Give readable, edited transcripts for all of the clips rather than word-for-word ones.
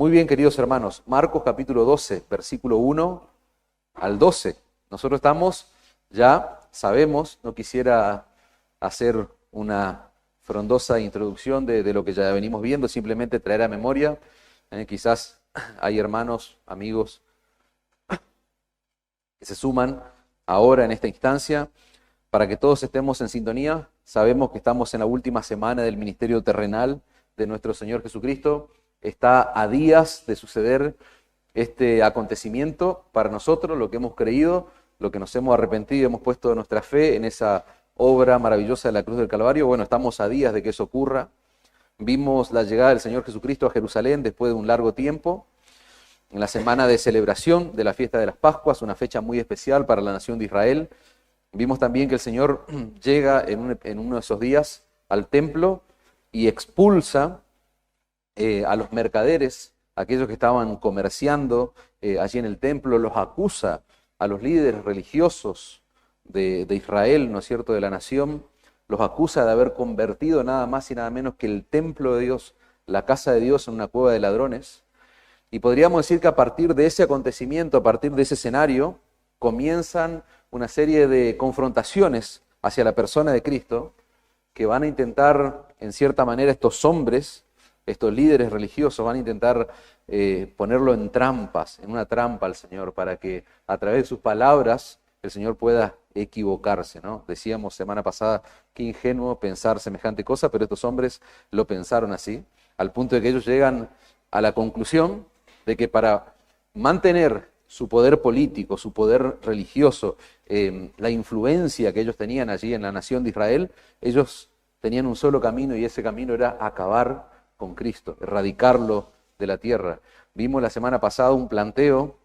Muy bien, queridos hermanos, Marcos capítulo 12, versículo 1 al 12. Nosotros estamos, ya sabemos, no quisiera hacer una frondosa introducción de lo que ya venimos viendo, simplemente traer a memoria. Quizás hay hermanos, amigos que se suman ahora en esta instancia para que todos estemos en sintonía. Sabemos que estamos en la última semana del ministerio terrenal de nuestro Señor Jesucristo. Está a días de suceder este acontecimiento para nosotros, lo que hemos creído, lo que nos hemos arrepentido y hemos puesto nuestra fe en esa obra maravillosa de la cruz del Calvario. Bueno, estamos a días de que eso ocurra. Vimos la llegada del Señor Jesucristo a Jerusalén después de un largo tiempo, en la semana de celebración de la fiesta de las Pascuas, una fecha muy especial para la nación de Israel. Vimos también que el Señor llega en uno de esos días al templo y expulsa a los mercaderes, aquellos que estaban comerciando allí en el templo, los acusa a los líderes religiosos de Israel, ¿no es cierto?, de la nación, los acusa de haber convertido nada más y nada menos que el templo de Dios, la casa de Dios, en una cueva de ladrones. Y podríamos decir que a partir de ese acontecimiento, a partir de ese escenario, comienzan una serie de confrontaciones hacia la persona de Cristo que van a intentar, en cierta manera, estos hombres, estos líderes religiosos, van a intentar ponerlo en trampas, en una trampa al Señor, para que a través de sus palabras el Señor pueda equivocarse, ¿no? Decíamos semana pasada, qué ingenuo pensar semejante cosa, pero estos hombres lo pensaron así, al punto de que ellos llegan a la conclusión de que para mantener su poder político, su poder religioso, la influencia que ellos tenían allí en la nación de Israel, ellos tenían un solo camino y ese camino era acabar con Cristo, erradicarlo de la tierra. Vimos la semana pasada un planteo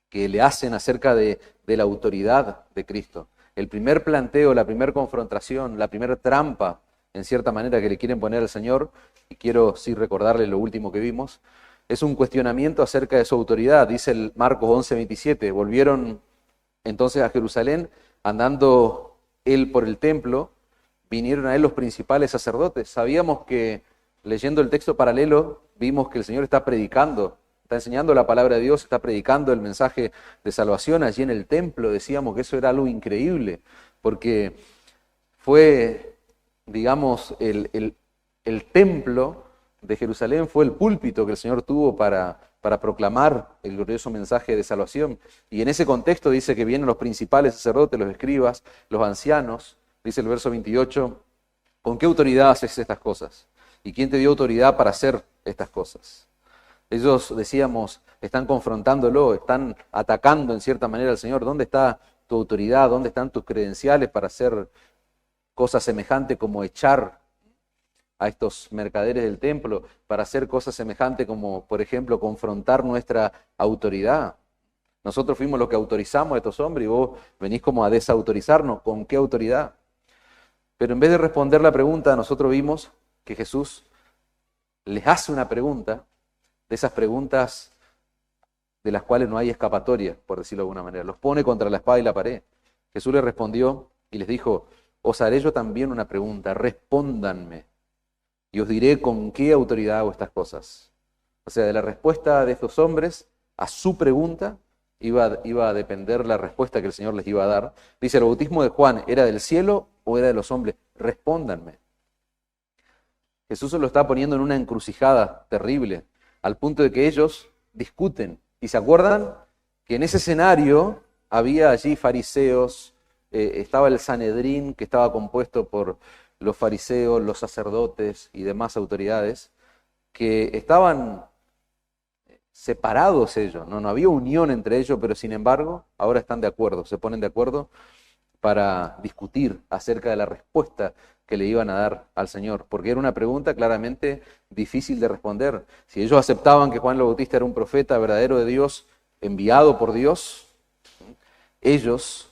que le hacen acerca de la autoridad de Cristo. El primer planteo, la primera confrontación, la primera trampa, en cierta manera, que le quieren poner al Señor, y quiero sí recordarle lo último que vimos, es un cuestionamiento acerca de su autoridad. Dice el Marcos 11:27, volvieron entonces a Jerusalén, andando él por el templo, vinieron a él los principales sacerdotes. Sabíamos que, leyendo el texto paralelo, vimos que el Señor está predicando, está enseñando la palabra de Dios, está predicando el mensaje de salvación allí en el templo. Decíamos que eso era algo increíble, porque fue, digamos, el templo de Jerusalén fue el púlpito que el Señor tuvo para proclamar el glorioso mensaje de salvación. Y en ese contexto dice que vienen los principales sacerdotes, los escribas, los ancianos. Dice el verso 28, ¿con qué autoridad haces estas cosas? ¿Y quién te dio autoridad para hacer estas cosas? Ellos, decíamos, están confrontándolo, están atacando en cierta manera al Señor. ¿Dónde está tu autoridad? ¿Dónde están tus credenciales para hacer cosas semejantes como echar a estos mercaderes del templo, para hacer cosas semejantes como, por ejemplo, confrontar nuestra autoridad? Nosotros fuimos los que autorizamos a estos hombres y vos venís como a desautorizarnos. ¿Con qué autoridad? Pero en vez de responder la pregunta, nosotros vimos que Jesús les hace una pregunta, de esas preguntas de las cuales no hay escapatoria, por decirlo de alguna manera. Los pone contra la espada y la pared. Jesús les respondió y les dijo, os haré yo también una pregunta, respóndanme y os diré con qué autoridad hago estas cosas. O sea, de la respuesta de estos hombres a su pregunta iba a depender la respuesta que el Señor les iba a dar. Dice, ¿el bautismo de Juan era del cielo o era de los hombres? Respóndanme. Jesús se lo está poniendo en una encrucijada terrible, al punto de que ellos discuten. Y se acuerdan que en ese escenario había allí fariseos, estaba el Sanedrín, que estaba compuesto por los fariseos, los sacerdotes y demás autoridades, que estaban separados ellos, no había unión entre ellos, pero sin embargo ahora están de acuerdo, se ponen de acuerdo para discutir acerca de la respuesta que le iban a dar al Señor, porque era una pregunta claramente difícil de responder. Si ellos aceptaban que Juan el Bautista era un profeta verdadero de Dios, enviado por Dios, ellos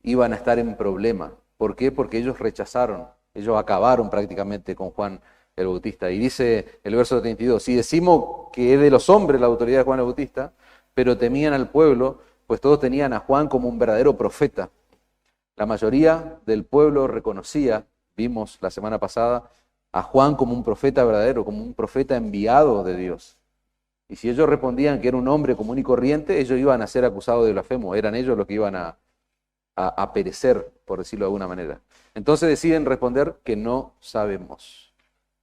iban a estar en problema. ¿Por qué? Porque ellos rechazaron, ellos acabaron prácticamente con Juan el Bautista. Y dice el verso 32, si decimos que es de los hombres la autoridad de Juan el Bautista, pero temían al pueblo, pues todos tenían a Juan como un verdadero profeta. La mayoría del pueblo reconocía, vimos la semana pasada, a Juan como un profeta verdadero, como un profeta enviado de Dios. Y si ellos respondían que era un hombre común y corriente, ellos iban a ser acusados de blasfemo, eran ellos los que iban a perecer, por decirlo de alguna manera. Entonces deciden responder que no sabemos.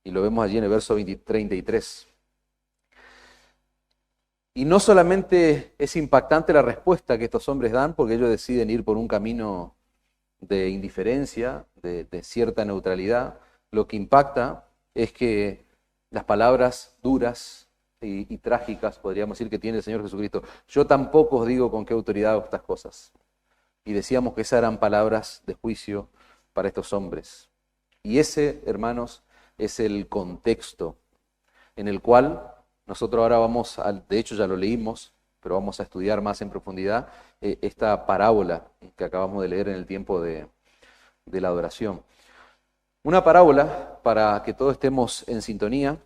Y lo vemos allí en el verso 33. Y no solamente es impactante la respuesta que estos hombres dan, porque ellos deciden ir por un camino de indiferencia, de cierta neutralidad, lo que impacta es que las palabras duras y trágicas, podríamos decir, que tiene el Señor Jesucristo. Yo tampoco os digo con qué autoridad hago estas cosas. Y decíamos que esas eran palabras de juicio para estos hombres. Y ese, hermanos, es el contexto en el cual nosotros ahora vamos, de hecho ya lo leímos, pero vamos a estudiar más en profundidad esta parábola que acabamos de leer en el tiempo de la adoración. Una parábola, para que todos estemos en sintonía,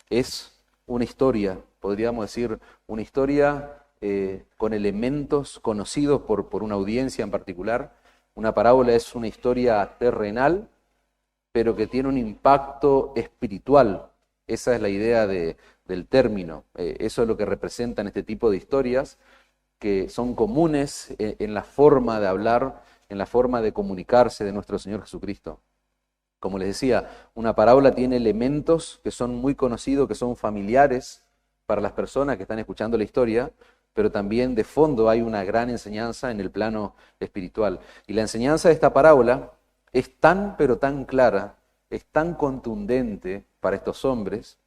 es una historia, podríamos decir, una historia con elementos conocidos por una audiencia en particular. Una parábola es una historia terrenal, pero que tiene un impacto espiritual. Esa es la idea del término. Eso es lo que representan este tipo de historias, que son comunes en la forma de hablar, en la forma de comunicarse de nuestro Señor Jesucristo. Como les decía, una parábola tiene elementos que son muy conocidos, que son familiares para las personas que están escuchando la historia, pero también de fondo hay una gran enseñanza en el plano espiritual. Y la enseñanza de esta parábola es tan, pero tan clara, es tan contundente para estos hombres,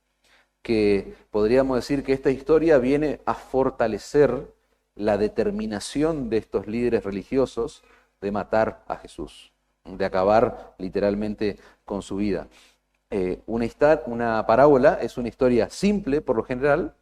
que podríamos decir que esta historia viene a fortalecer la determinación de estos líderes religiosos de matar a Jesús, de acabar literalmente con su vida. Una parábola es una historia simple por lo general,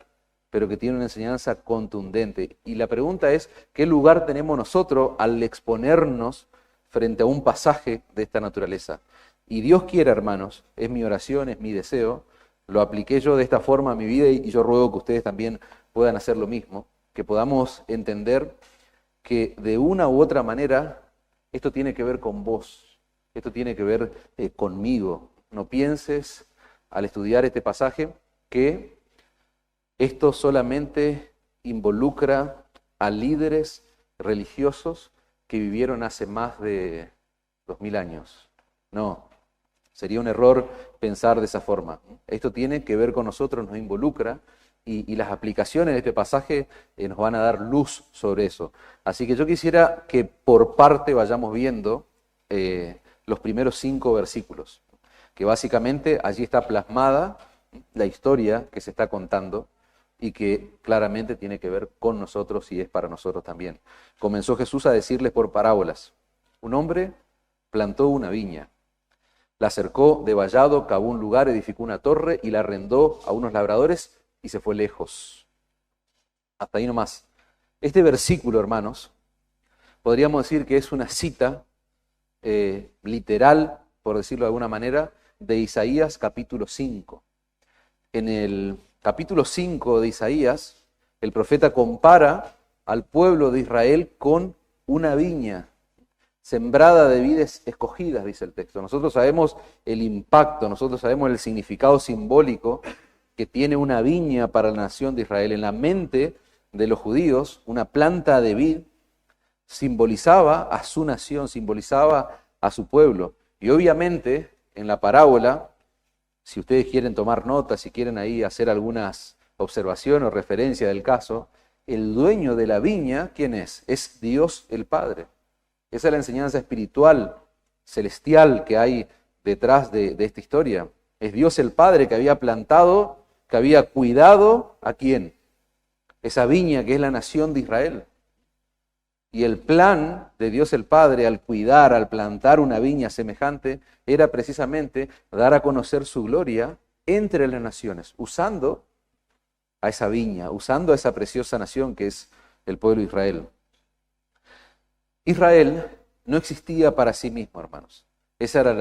pero que tiene una enseñanza contundente. Y la pregunta es, ¿qué lugar tenemos nosotros al exponernos frente a un pasaje de esta naturaleza? Y Dios quiere, hermanos, es mi oración, es mi deseo, lo apliqué yo de esta forma a mi vida y yo ruego que ustedes también puedan hacer lo mismo, que podamos entender que de una u otra manera esto tiene que ver con vos, esto tiene que ver conmigo. No pienses al estudiar este pasaje que esto solamente involucra a líderes religiosos que vivieron hace más de 2000 años. No, sería un error pensar de esa forma. Esto tiene que ver con nosotros, nos involucra y las aplicaciones de este pasaje nos van a dar luz sobre eso. Así que yo quisiera que por parte vayamos viendo los primeros 5 versículos, que básicamente allí está plasmada la historia que se está contando y que claramente tiene que ver con nosotros y es para nosotros también. Comenzó Jesús a decirles por parábolas: un hombre plantó una viña, la cercó de vallado, cavó un lugar, edificó una torre y la arrendó a unos labradores y se fue lejos. Hasta ahí nomás. Este versículo, hermanos, podríamos decir que es una cita literal, por decirlo de alguna manera, de Isaías capítulo 5. En el capítulo 5 de Isaías, el profeta compara al pueblo de Israel con una viña sembrada de vides escogidas, dice el texto. Nosotros sabemos el impacto, nosotros sabemos el significado simbólico que tiene una viña para la nación de Israel. En la mente de los judíos, una planta de vid simbolizaba a su nación, simbolizaba a su pueblo. Y obviamente, en la parábola, si ustedes quieren tomar notas, si quieren ahí hacer algunas observaciones o referencias del caso, el dueño de la viña, ¿quién es? Es Dios el Padre. Esa es la enseñanza espiritual, celestial que hay detrás de esta historia. Es Dios el Padre que había plantado, que había cuidado, ¿a quién? Esa viña que es la nación de Israel. Y el plan de Dios el Padre al cuidar, al plantar una viña semejante, era precisamente dar a conocer su gloria entre las naciones, usando a esa viña, usando a esa preciosa nación que es el pueblo de Israel. Israel no existía para sí mismo, hermanos. Esa era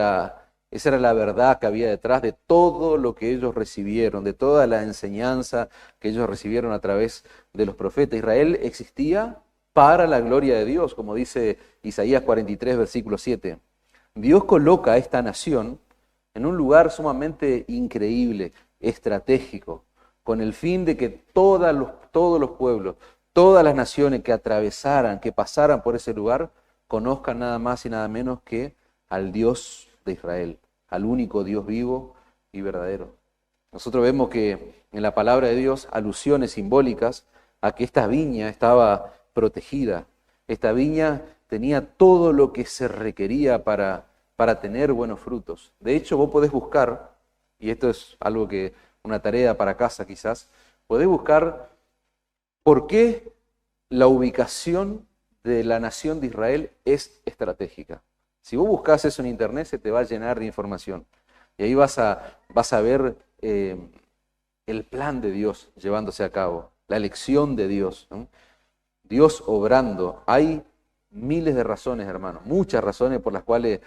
la verdad que había detrás de todo lo que ellos recibieron, de toda la enseñanza que ellos recibieron a través de los profetas. Israel existía para la gloria de Dios, como dice Isaías 43, versículo 7. Dios coloca a esta nación en un lugar sumamente increíble, estratégico. con el fin de que todos los pueblos, todas las naciones que atravesaran, que pasaran por ese lugar, conozcan nada más y nada menos que al Dios de Israel, al único Dios vivo y verdadero. Nosotros vemos que en la palabra de Dios alusiones simbólicas a que esta viña estaba protegida. Esta viña tenía todo lo que se requería para tener buenos frutos. De hecho, vos podés buscar, y esto es algo que, una tarea para casa quizás, podés buscar por qué la ubicación de la nación de Israel es estratégica. Si vos buscás eso en internet, se te va a llenar de información. Y ahí vas a ver el plan de Dios llevándose a cabo, la elección de Dios, ¿no? Dios obrando. Hay miles de razones, hermanos, muchas razones por las cuales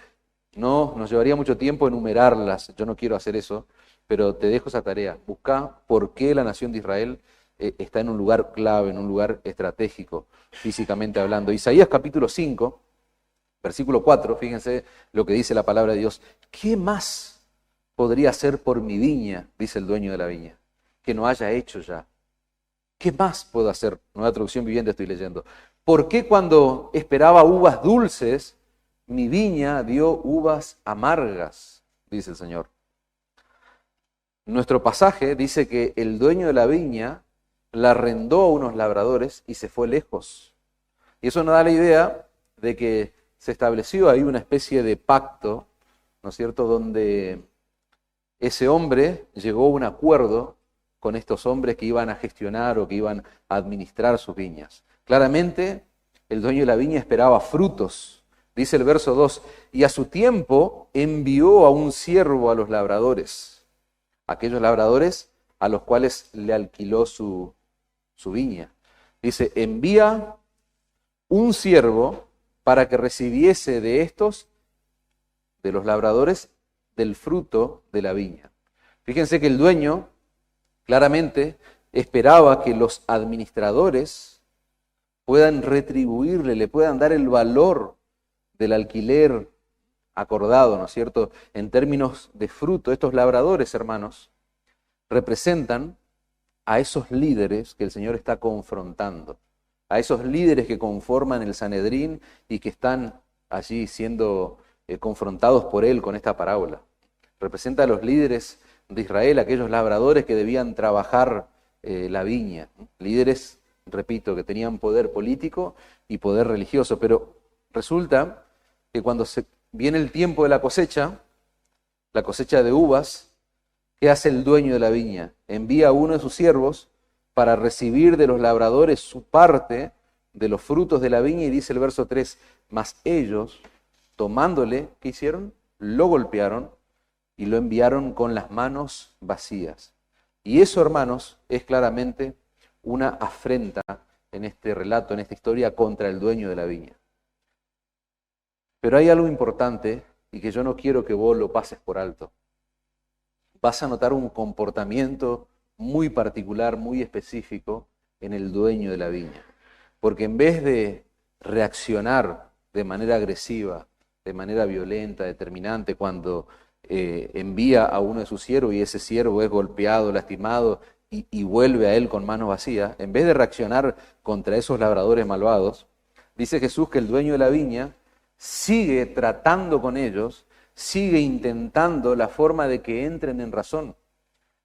no nos llevaría mucho tiempo enumerarlas. Yo no quiero hacer eso, pero te dejo esa tarea. Busca por qué la nación de Israel está en un lugar clave, en un lugar estratégico, físicamente hablando. Isaías capítulo 5, versículo 4, fíjense lo que dice la palabra de Dios. ¿Qué más podría hacer por mi viña, dice el dueño de la viña, que no haya hecho ya? ¿Qué más puedo hacer? Nueva traducción viviente estoy leyendo. ¿Por qué cuando esperaba uvas dulces, mi viña dio uvas amargas? Dice el Señor. Nuestro pasaje dice que el dueño de la viña la arrendó a unos labradores y se fue lejos. Y eso nos da la idea de que se estableció ahí una especie de pacto, ¿no es cierto?, donde ese hombre llegó a un acuerdo con estos hombres que iban a gestionar o que iban a administrar sus viñas. Claramente, el dueño de la viña esperaba frutos. Dice el verso 2, y a su tiempo envió a un siervo a los labradores, aquellos labradores a los cuales le alquiló su viña. Dice, envía un siervo para que recibiese de estos, de los labradores, del fruto de la viña. Fíjense que el dueño claramente esperaba que los administradores puedan retribuirle, le puedan dar el valor del alquiler acordado, ¿no es cierto?, en términos de fruto. Estos labradores, hermanos, representan a esos líderes que el Señor está confrontando, a esos líderes que conforman el Sanedrín y que están allí siendo confrontados por Él con esta parábola. Representa a los líderes de Israel, aquellos labradores que debían trabajar la viña, líderes, repito, que tenían poder político y poder religioso, pero resulta que cuando viene el tiempo de la cosecha de uvas, ¿qué hace el dueño de la viña? Envía a uno de sus siervos para recibir de los labradores su parte de los frutos de la viña, y dice el verso 3, mas ellos, tomándole, ¿qué hicieron? Lo golpearon y lo enviaron con las manos vacías. Y eso, hermanos, es claramente una afrenta en este relato, en esta historia, contra el dueño de la viña. Pero hay algo importante y que yo no quiero que vos lo pases por alto. Vas a notar un comportamiento muy particular, muy específico en el dueño de la viña. Porque en vez de reaccionar de manera agresiva, de manera violenta, determinante, cuando envía a uno de sus siervos y ese siervo es golpeado, lastimado y vuelve a él con manos vacías, en vez de reaccionar contra esos labradores malvados, dice Jesús que el dueño de la viña sigue tratando con ellos, sigue intentando la forma de que entren en razón.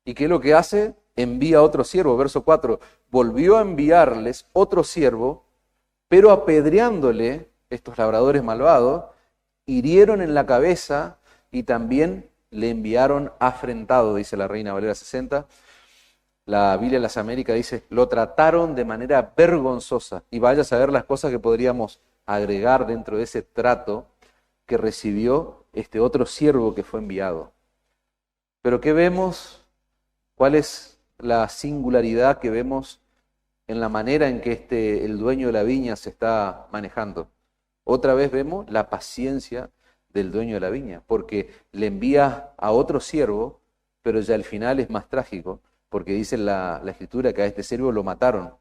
¿Y qué es lo que hace? Envía a otro siervo, verso 4, volvió a enviarles otro siervo, pero apedreándole, estos labradores malvados, hirieron en la cabeza y también le enviaron afrentado, dice la Reina Valera 60. La Biblia de las Américas dice, lo trataron de manera vergonzosa. Y vaya a saber las cosas que podríamos agregar dentro de ese trato que recibió este otro siervo que fue enviado. Pero ¿qué vemos? ¿Cuál es la singularidad que vemos en la manera en que el dueño de la viña se está manejando? Otra vez vemos la paciencia del dueño de la viña, porque le envía a otro siervo, pero ya al final es más trágico, porque dice la Escritura que a este siervo lo mataron.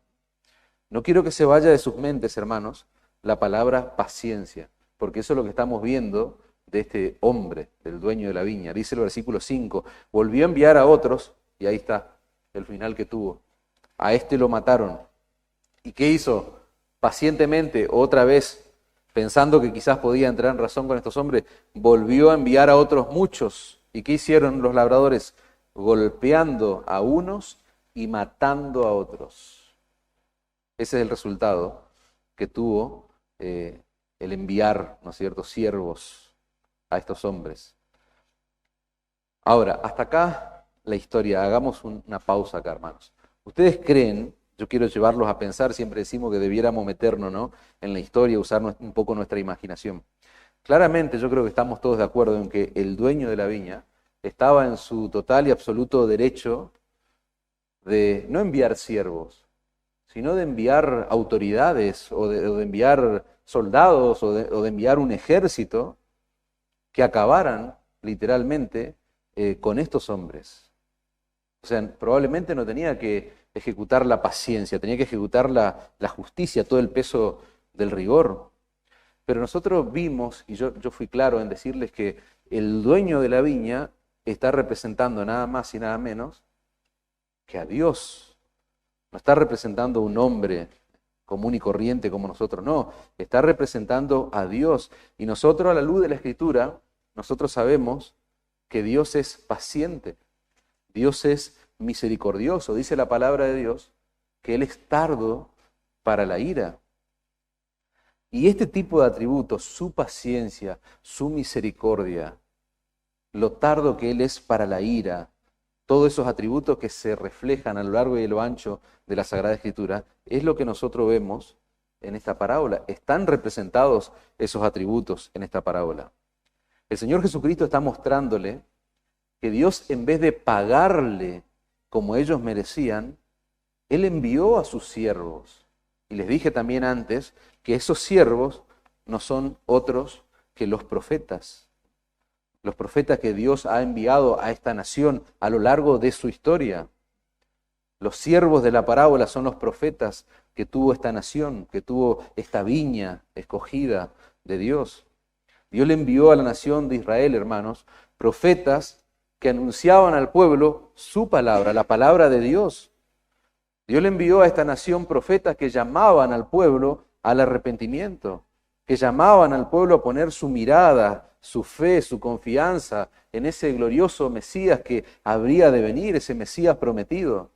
No quiero que se vaya de sus mentes, hermanos, la palabra paciencia, porque eso es lo que estamos viendo de este hombre, del dueño de la viña. Dice el versículo 5, volvió a enviar a otros, y ahí está el final que tuvo. A este lo mataron. ¿Y qué hizo? Pacientemente, otra vez, pensando que quizás podía entrar en razón con estos hombres, volvió a enviar a otros muchos. ¿Y qué hicieron los labradores? Golpeando a unos y matando a otros. Ese es el resultado que tuvo el enviar, ¿no es cierto?, siervos a estos hombres. Ahora, hasta acá la historia. Hagamos una pausa acá, hermanos. ¿Ustedes creen? Yo quiero llevarlos a pensar, siempre decimos que debiéramos meternos, ¿no?, en la historia, usar un poco nuestra imaginación. Claramente yo creo que estamos todos de acuerdo en que el dueño de la viña estaba en su total y absoluto derecho de no enviar siervos, sino de enviar autoridades o de enviar soldados o de enviar un ejército que acabaran literalmente con estos hombres. O sea, probablemente no tenía que ejecutar la paciencia, tenía que ejecutar la justicia, todo el peso del rigor. Pero nosotros vimos, y yo fui claro en decirles que el dueño de la viña está representando nada más y nada menos que a Dios. No está representando a un hombre común y corriente como nosotros, no. Está representando a Dios. Y nosotros, a la luz de la Escritura, nosotros sabemos que Dios es paciente. Dios es misericordioso. Dice la palabra de Dios que Él es tardo para la ira. Y este tipo de atributos, su paciencia, su misericordia, lo tardo que Él es para la ira, todos esos atributos que se reflejan a lo largo y a lo ancho de la Sagrada Escritura, es lo que nosotros vemos en esta parábola. Están representados esos atributos en esta parábola. El Señor Jesucristo está mostrándole que Dios, en vez de pagarle como ellos merecían, Él envió a sus siervos. Y les dije también antes que esos siervos no son otros que los profetas. Los profetas que Dios ha enviado a esta nación a lo largo de su historia. Los siervos de la parábola son los profetas que tuvo esta nación, que tuvo esta viña escogida de Dios. Dios le envió a la nación de Israel, hermanos, profetas que anunciaban al pueblo su palabra, la palabra de Dios. Dios le envió a esta nación profetas que llamaban al pueblo al arrepentimiento, que llamaban al pueblo a poner su mirada, su fe, su confianza en ese glorioso Mesías que habría de venir, ese Mesías prometido.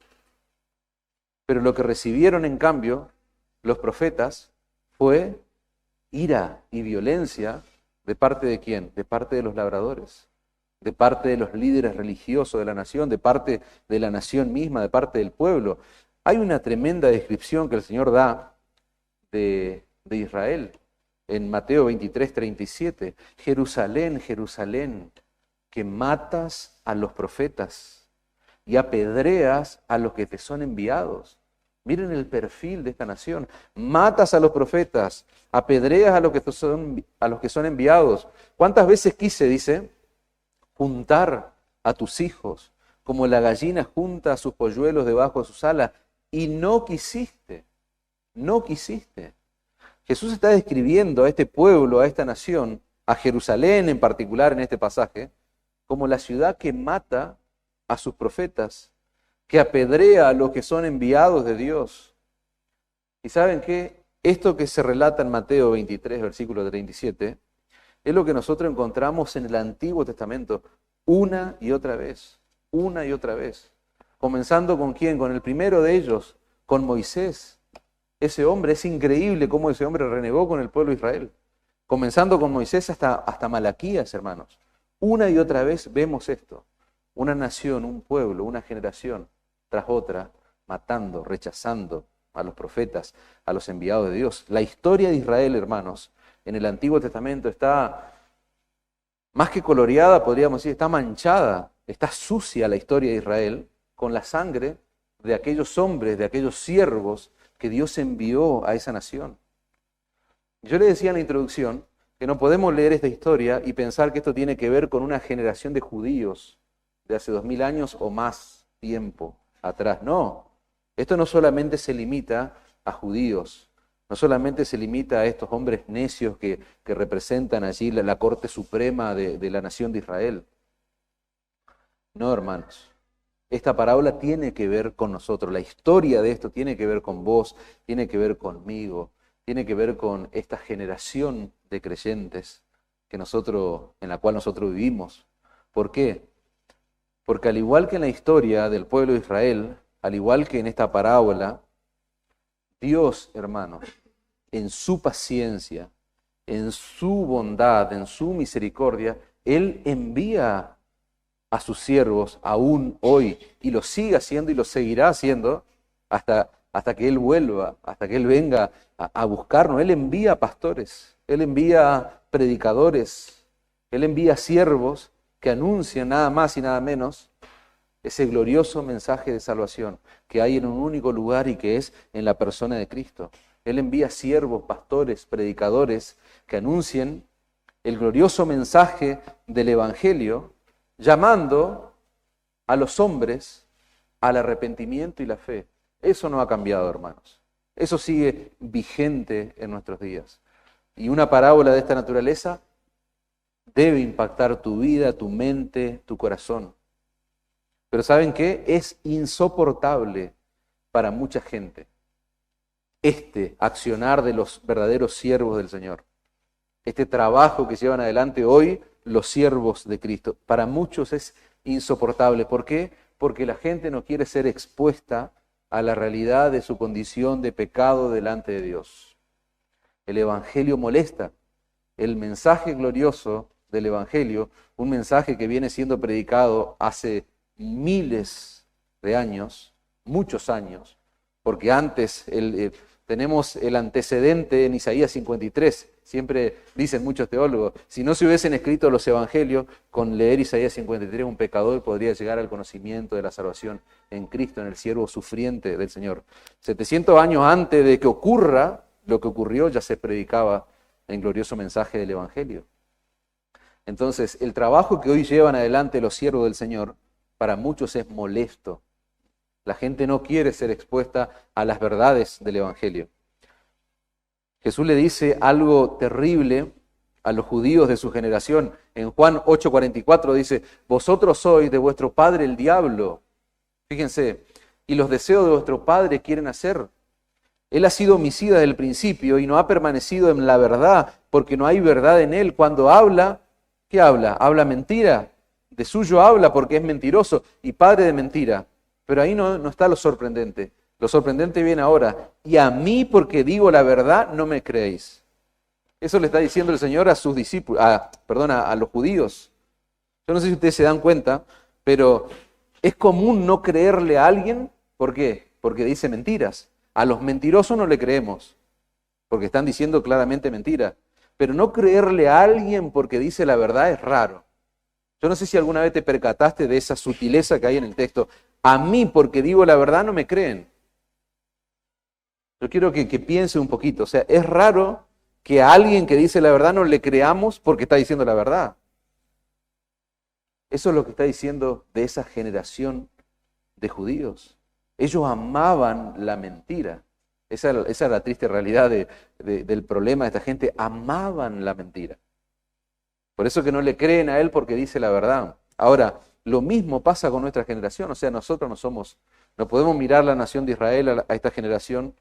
Pero lo que recibieron en cambio los profetas fue ira y violencia. ¿De parte de quién? De parte de los labradores, de parte de los líderes religiosos de la nación, de parte de la nación misma, de parte del pueblo. Hay una tremenda descripción que el Señor da de Israel en Mateo 23, 37. Jerusalén, Jerusalén, que matas a los profetas y apedreas a los que te son enviados. Miren el perfil de esta nación. Matas a los profetas, apedreas a los que son enviados. ¿Cuántas veces quise, dice, juntar a tus hijos como la gallina junta a sus polluelos debajo de sus alas? Y no quisiste, no quisiste. Jesús está describiendo a este pueblo, a esta nación, a Jerusalén en particular en este pasaje, como la ciudad que mata a sus profetas, que apedrea a los que son enviados de Dios. ¿Y saben qué? Esto que se relata en Mateo 23, versículo 37, es lo que nosotros encontramos en el Antiguo Testamento una y otra vez, una y otra vez. Comenzando con ¿quién? Con el primero de ellos, con Moisés. Ese hombre, es increíble cómo ese hombre renegó con el pueblo de Israel. Comenzando con Moisés hasta Malaquías, hermanos. Una y otra vez vemos esto. Una nación, un pueblo, una generación tras otra, matando, rechazando a los profetas, a los enviados de Dios. La historia de Israel, hermanos, en el Antiguo Testamento está más que coloreada, podríamos decir, está manchada, está sucia la historia de Israel con la sangre de aquellos hombres, de aquellos siervos que Dios envió a esa nación. Yo le decía en la introducción que no podemos leer esta historia y pensar que esto tiene que ver con una generación de judíos de hace 2000 años o más tiempo atrás. No, esto no solamente se limita a judíos, no solamente se limita a estos hombres necios que representan allí la Corte Suprema de la nación de Israel. No, hermanos, esta parábola tiene que ver con nosotros. La historia de esto tiene que ver con vos, tiene que ver conmigo, tiene que ver con esta generación de creyentes en la cual nosotros vivimos. ¿Por qué? Porque al igual que en la historia del pueblo de Israel, al igual que en esta parábola, Dios, hermanos, en su paciencia, en su bondad, en su misericordia, Él envía a sus siervos aún hoy, y lo sigue haciendo y lo seguirá haciendo hasta que Él vuelva, hasta que Él venga a buscarnos. Él envía pastores, Él envía predicadores, Él envía siervos que anuncian nada más y nada menos ese glorioso mensaje de salvación que hay en un único lugar y que es en la persona de Cristo. Él envía siervos, pastores, predicadores que anuncien el glorioso mensaje del Evangelio, llamando a los hombres al arrepentimiento y la fe. Eso no ha cambiado, hermanos. Eso sigue vigente en nuestros días. Y una parábola de esta naturaleza debe impactar tu vida, tu mente, tu corazón. Pero ¿saben qué? Es insoportable para mucha gente este accionar de los verdaderos siervos del Señor. Este trabajo que llevan adelante hoy los siervos de Cristo. Para muchos es insoportable. ¿Por qué? Porque la gente no quiere ser expuesta a la realidad de su condición de pecado delante de Dios. El Evangelio molesta. El mensaje glorioso del Evangelio, un mensaje que viene siendo predicado hace miles de años, muchos años, porque antes tenemos el antecedente en Isaías 53. Siempre dicen muchos teólogos, si no se hubiesen escrito los evangelios, con leer Isaías 53 un pecador podría llegar al conocimiento de la salvación en Cristo, en el siervo sufriente del Señor. 700 años antes de que ocurra lo que ocurrió, ya se predicaba el glorioso mensaje del Evangelio. Entonces, el trabajo que hoy llevan adelante los siervos del Señor, para muchos es molesto. La gente no quiere ser expuesta a las verdades del Evangelio. Jesús le dice algo terrible a los judíos de su generación. En Juan 8:44 dice, vosotros sois de vuestro padre el diablo. Fíjense, y los deseos de vuestro padre quieren hacer. Él ha sido homicida desde el principio y no ha permanecido en la verdad, porque no hay verdad en él. Cuando habla, ¿qué habla? Habla mentira. De suyo habla porque es mentiroso y padre de mentira. Pero ahí no está lo sorprendente. Lo sorprendente viene ahora. Y a mí, porque digo la verdad, no me creéis. Eso le está diciendo el Señor a sus discípulos, a los judíos. Yo no sé si ustedes se dan cuenta, pero es común no creerle a alguien. ¿Por qué? Porque dice mentiras. A los mentirosos no le creemos, porque están diciendo claramente mentira. Pero no creerle a alguien porque dice la verdad es raro. Yo no sé si alguna vez te percataste de esa sutileza que hay en el texto. A mí, porque digo la verdad, no me creen. Yo quiero que piense un poquito. O sea, es raro que a alguien que dice la verdad no le creamos porque está diciendo la verdad. Eso es lo que está diciendo de esa generación de judíos. Ellos amaban la mentira. Esa es la triste realidad del problema de esta gente. Amaban la mentira. Por eso que no le creen a él porque dice la verdad. Ahora, lo mismo pasa con nuestra generación. O sea, nosotros no podemos mirar la nación de Israel a esta generación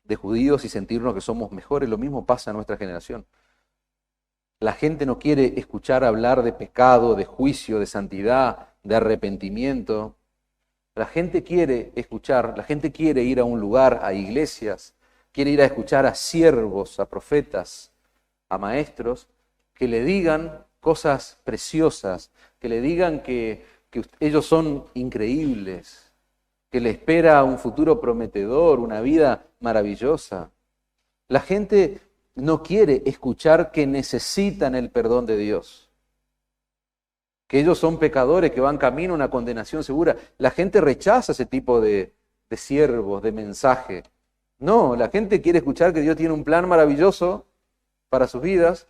de judíos y sentirnos que somos mejores. Lo mismo pasa en nuestra generación. La gente no quiere escuchar hablar de pecado, de juicio, de santidad, de arrepentimiento. La gente quiere escuchar, la gente quiere ir a un lugar, a iglesias, quiere ir a escuchar a siervos, a profetas, a maestros, que le digan cosas preciosas, que le digan que ellos son increíbles, que le espera un futuro prometedor, una vida maravillosa. La gente no quiere escuchar que necesitan el perdón de Dios, que ellos son pecadores, que van camino a una condenación segura. La gente rechaza ese tipo de siervos, de mensaje. No, la gente quiere escuchar que Dios tiene un plan maravilloso para sus vidas,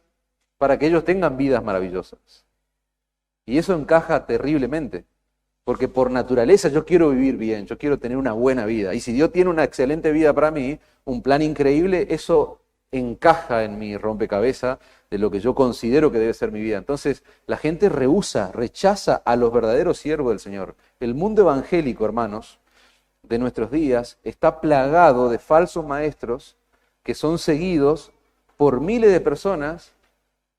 para que ellos tengan vidas maravillosas. Y eso encaja terriblemente, porque por naturaleza yo quiero vivir bien, yo quiero tener una buena vida. Y si Dios tiene una excelente vida para mí, un plan increíble, eso encaja en mi rompecabezas de lo que yo considero que debe ser mi vida. Entonces, la gente rechaza a los verdaderos siervos del Señor. El mundo evangélico, hermanos, de nuestros días, está plagado de falsos maestros que son seguidos por miles de personas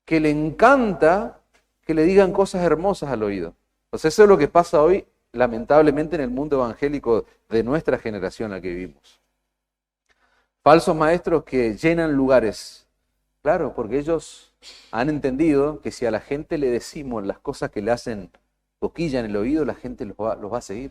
que le encanta que le digan cosas hermosas al oído. O sea, eso es lo que pasa hoy, lamentablemente, en el mundo evangélico de nuestra generación en la que vivimos. Falsos maestros que llenan lugares. Claro, porque ellos han entendido que si a la gente le decimos las cosas que le hacen coquilla en el oído, la gente los va a seguir.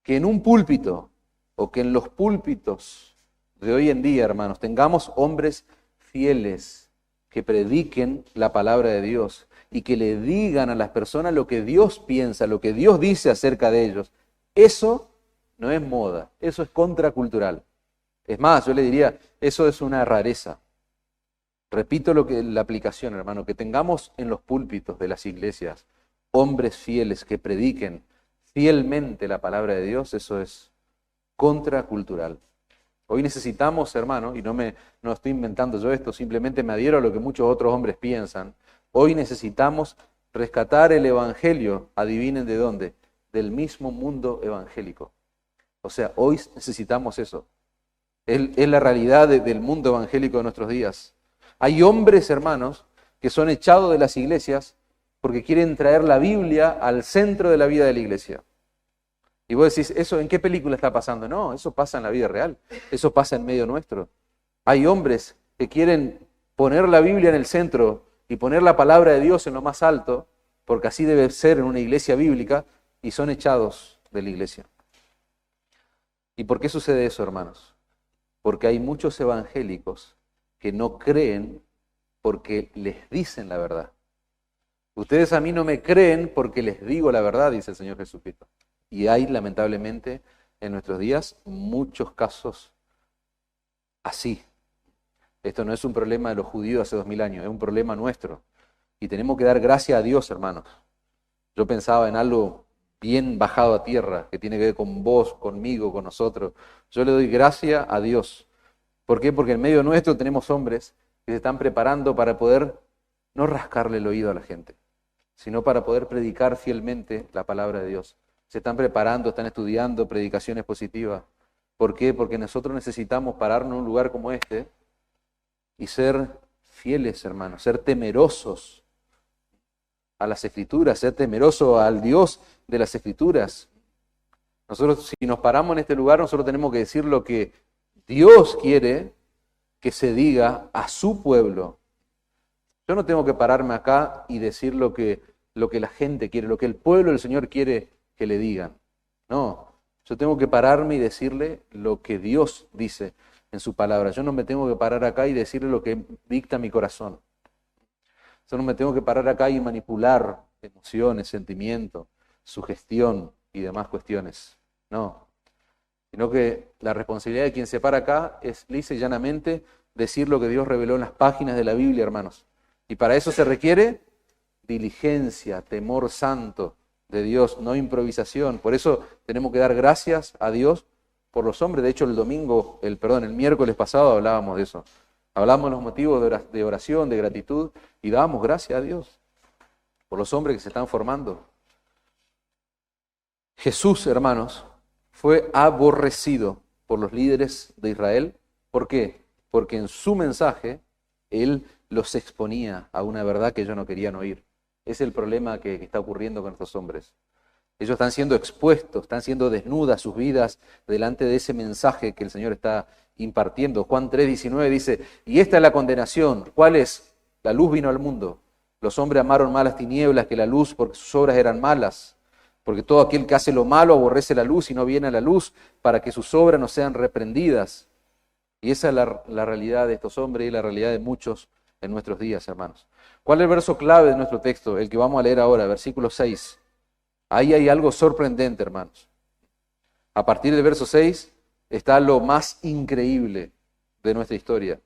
Que en un púlpito, o que en los púlpitos de hoy en día, hermanos, tengamos hombres fieles que prediquen la palabra de Dios y que le digan a las personas lo que Dios piensa, lo que Dios dice acerca de ellos. Eso no es moda, eso es contracultural. Es más, yo le diría, eso es una rareza. Repito la aplicación, hermano, que tengamos en los púlpitos de las iglesias hombres fieles que prediquen fielmente la palabra de Dios, eso es contracultural. Hoy necesitamos, hermano, y no estoy inventando yo esto, simplemente me adhiero a lo que muchos otros hombres piensan. Hoy necesitamos rescatar el evangelio, adivinen de dónde, del mismo mundo evangélico. O sea, hoy necesitamos eso. Es la realidad del mundo evangélico de nuestros días. Hay hombres, hermanos, que son echados de las iglesias porque quieren traer la Biblia al centro de la vida de la iglesia. Y vos decís, ¿eso en qué película está pasando? No, eso pasa en la vida real, eso pasa en medio nuestro. Hay hombres que quieren poner la Biblia en el centro y poner la palabra de Dios en lo más alto, porque así debe ser en una iglesia bíblica, y son echados de la iglesia. ¿Y por qué sucede eso, hermanos? Porque hay muchos evangélicos que no creen porque les dicen la verdad. Ustedes a mí no me creen porque les digo la verdad, dice el Señor Jesucristo. Y hay, lamentablemente, en nuestros días, muchos casos así. Esto no es un problema de los judíos hace 2000 años, es un problema nuestro. Y tenemos que dar gracias a Dios, hermanos. Yo pensaba en algo bien bajado a tierra, que tiene que ver con vos, conmigo, con nosotros. Yo le doy gracias a Dios. ¿Por qué? Porque en medio nuestro tenemos hombres que se están preparando para poder no rascarle el oído a la gente, sino para poder predicar fielmente la palabra de Dios. Se están preparando, están estudiando predicaciones positivas. ¿Por qué? Porque nosotros necesitamos pararnos en un lugar como este y ser fieles, hermanos, ser temerosos a las Escrituras, ser temerosos al Dios de las Escrituras. Nosotros, si nos paramos en este lugar, nosotros tenemos que decir lo que Dios quiere que se diga a su pueblo. Yo no tengo que pararme acá y decir lo que la gente quiere, lo que el pueblo del Señor quiere que le digan. No, yo tengo que pararme y decirle lo que Dios dice en su palabra. Yo no me tengo que parar acá y decirle lo que dicta mi corazón. Yo no me tengo que parar acá y manipular emociones, sentimientos, sugestión y demás cuestiones. No, sino que la responsabilidad de quien se para acá es lisa y llanamente decir lo que Dios reveló en las páginas de la Biblia, hermanos. Y para eso se requiere diligencia, temor santo de Dios, no improvisación. Por eso tenemos que dar gracias a Dios por los hombres. De hecho, el miércoles pasado hablábamos de eso. Hablamos de los motivos de oración, de gratitud, y dábamos gracias a Dios por los hombres que se están formando. Jesús, hermanos, fue aborrecido por los líderes de Israel. ¿Por qué? Porque en su mensaje Él los exponía a una verdad que ellos no querían oír. Es el problema que está ocurriendo con estos hombres. Ellos están siendo expuestos, están siendo desnudas sus vidas delante de ese mensaje que el Señor está impartiendo. Juan 3:19 dice, y esta es la condenación. ¿Cuál es? La luz vino al mundo. Los hombres amaron más las tinieblas que la luz porque sus obras eran malas. Porque todo aquel que hace lo malo aborrece la luz y no viene a la luz para que sus obras no sean reprendidas. Y esa es la realidad de estos hombres y la realidad de muchos en nuestros días, hermanos. ¿Cuál es el verso clave de nuestro texto? El que vamos a leer ahora, versículo 6. Ahí hay algo sorprendente, hermanos. A partir del verso 6 está lo más increíble de nuestra historia,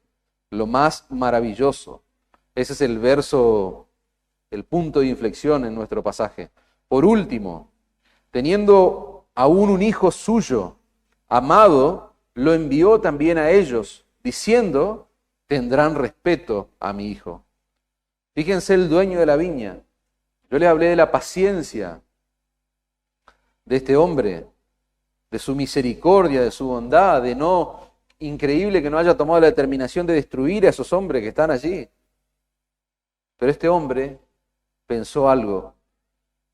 lo más maravilloso. Ese es el verso, el punto de inflexión en nuestro pasaje. Por último, teniendo aún un hijo suyo, amado, lo envió también a ellos, diciendo, tendrán respeto a mi hijo. Fíjense el dueño de la viña. Yo les hablé de la paciencia de este hombre, de su misericordia, de su bondad, de no, increíble que no haya tomado la determinación de destruir a esos hombres que están allí. Pero este hombre pensó algo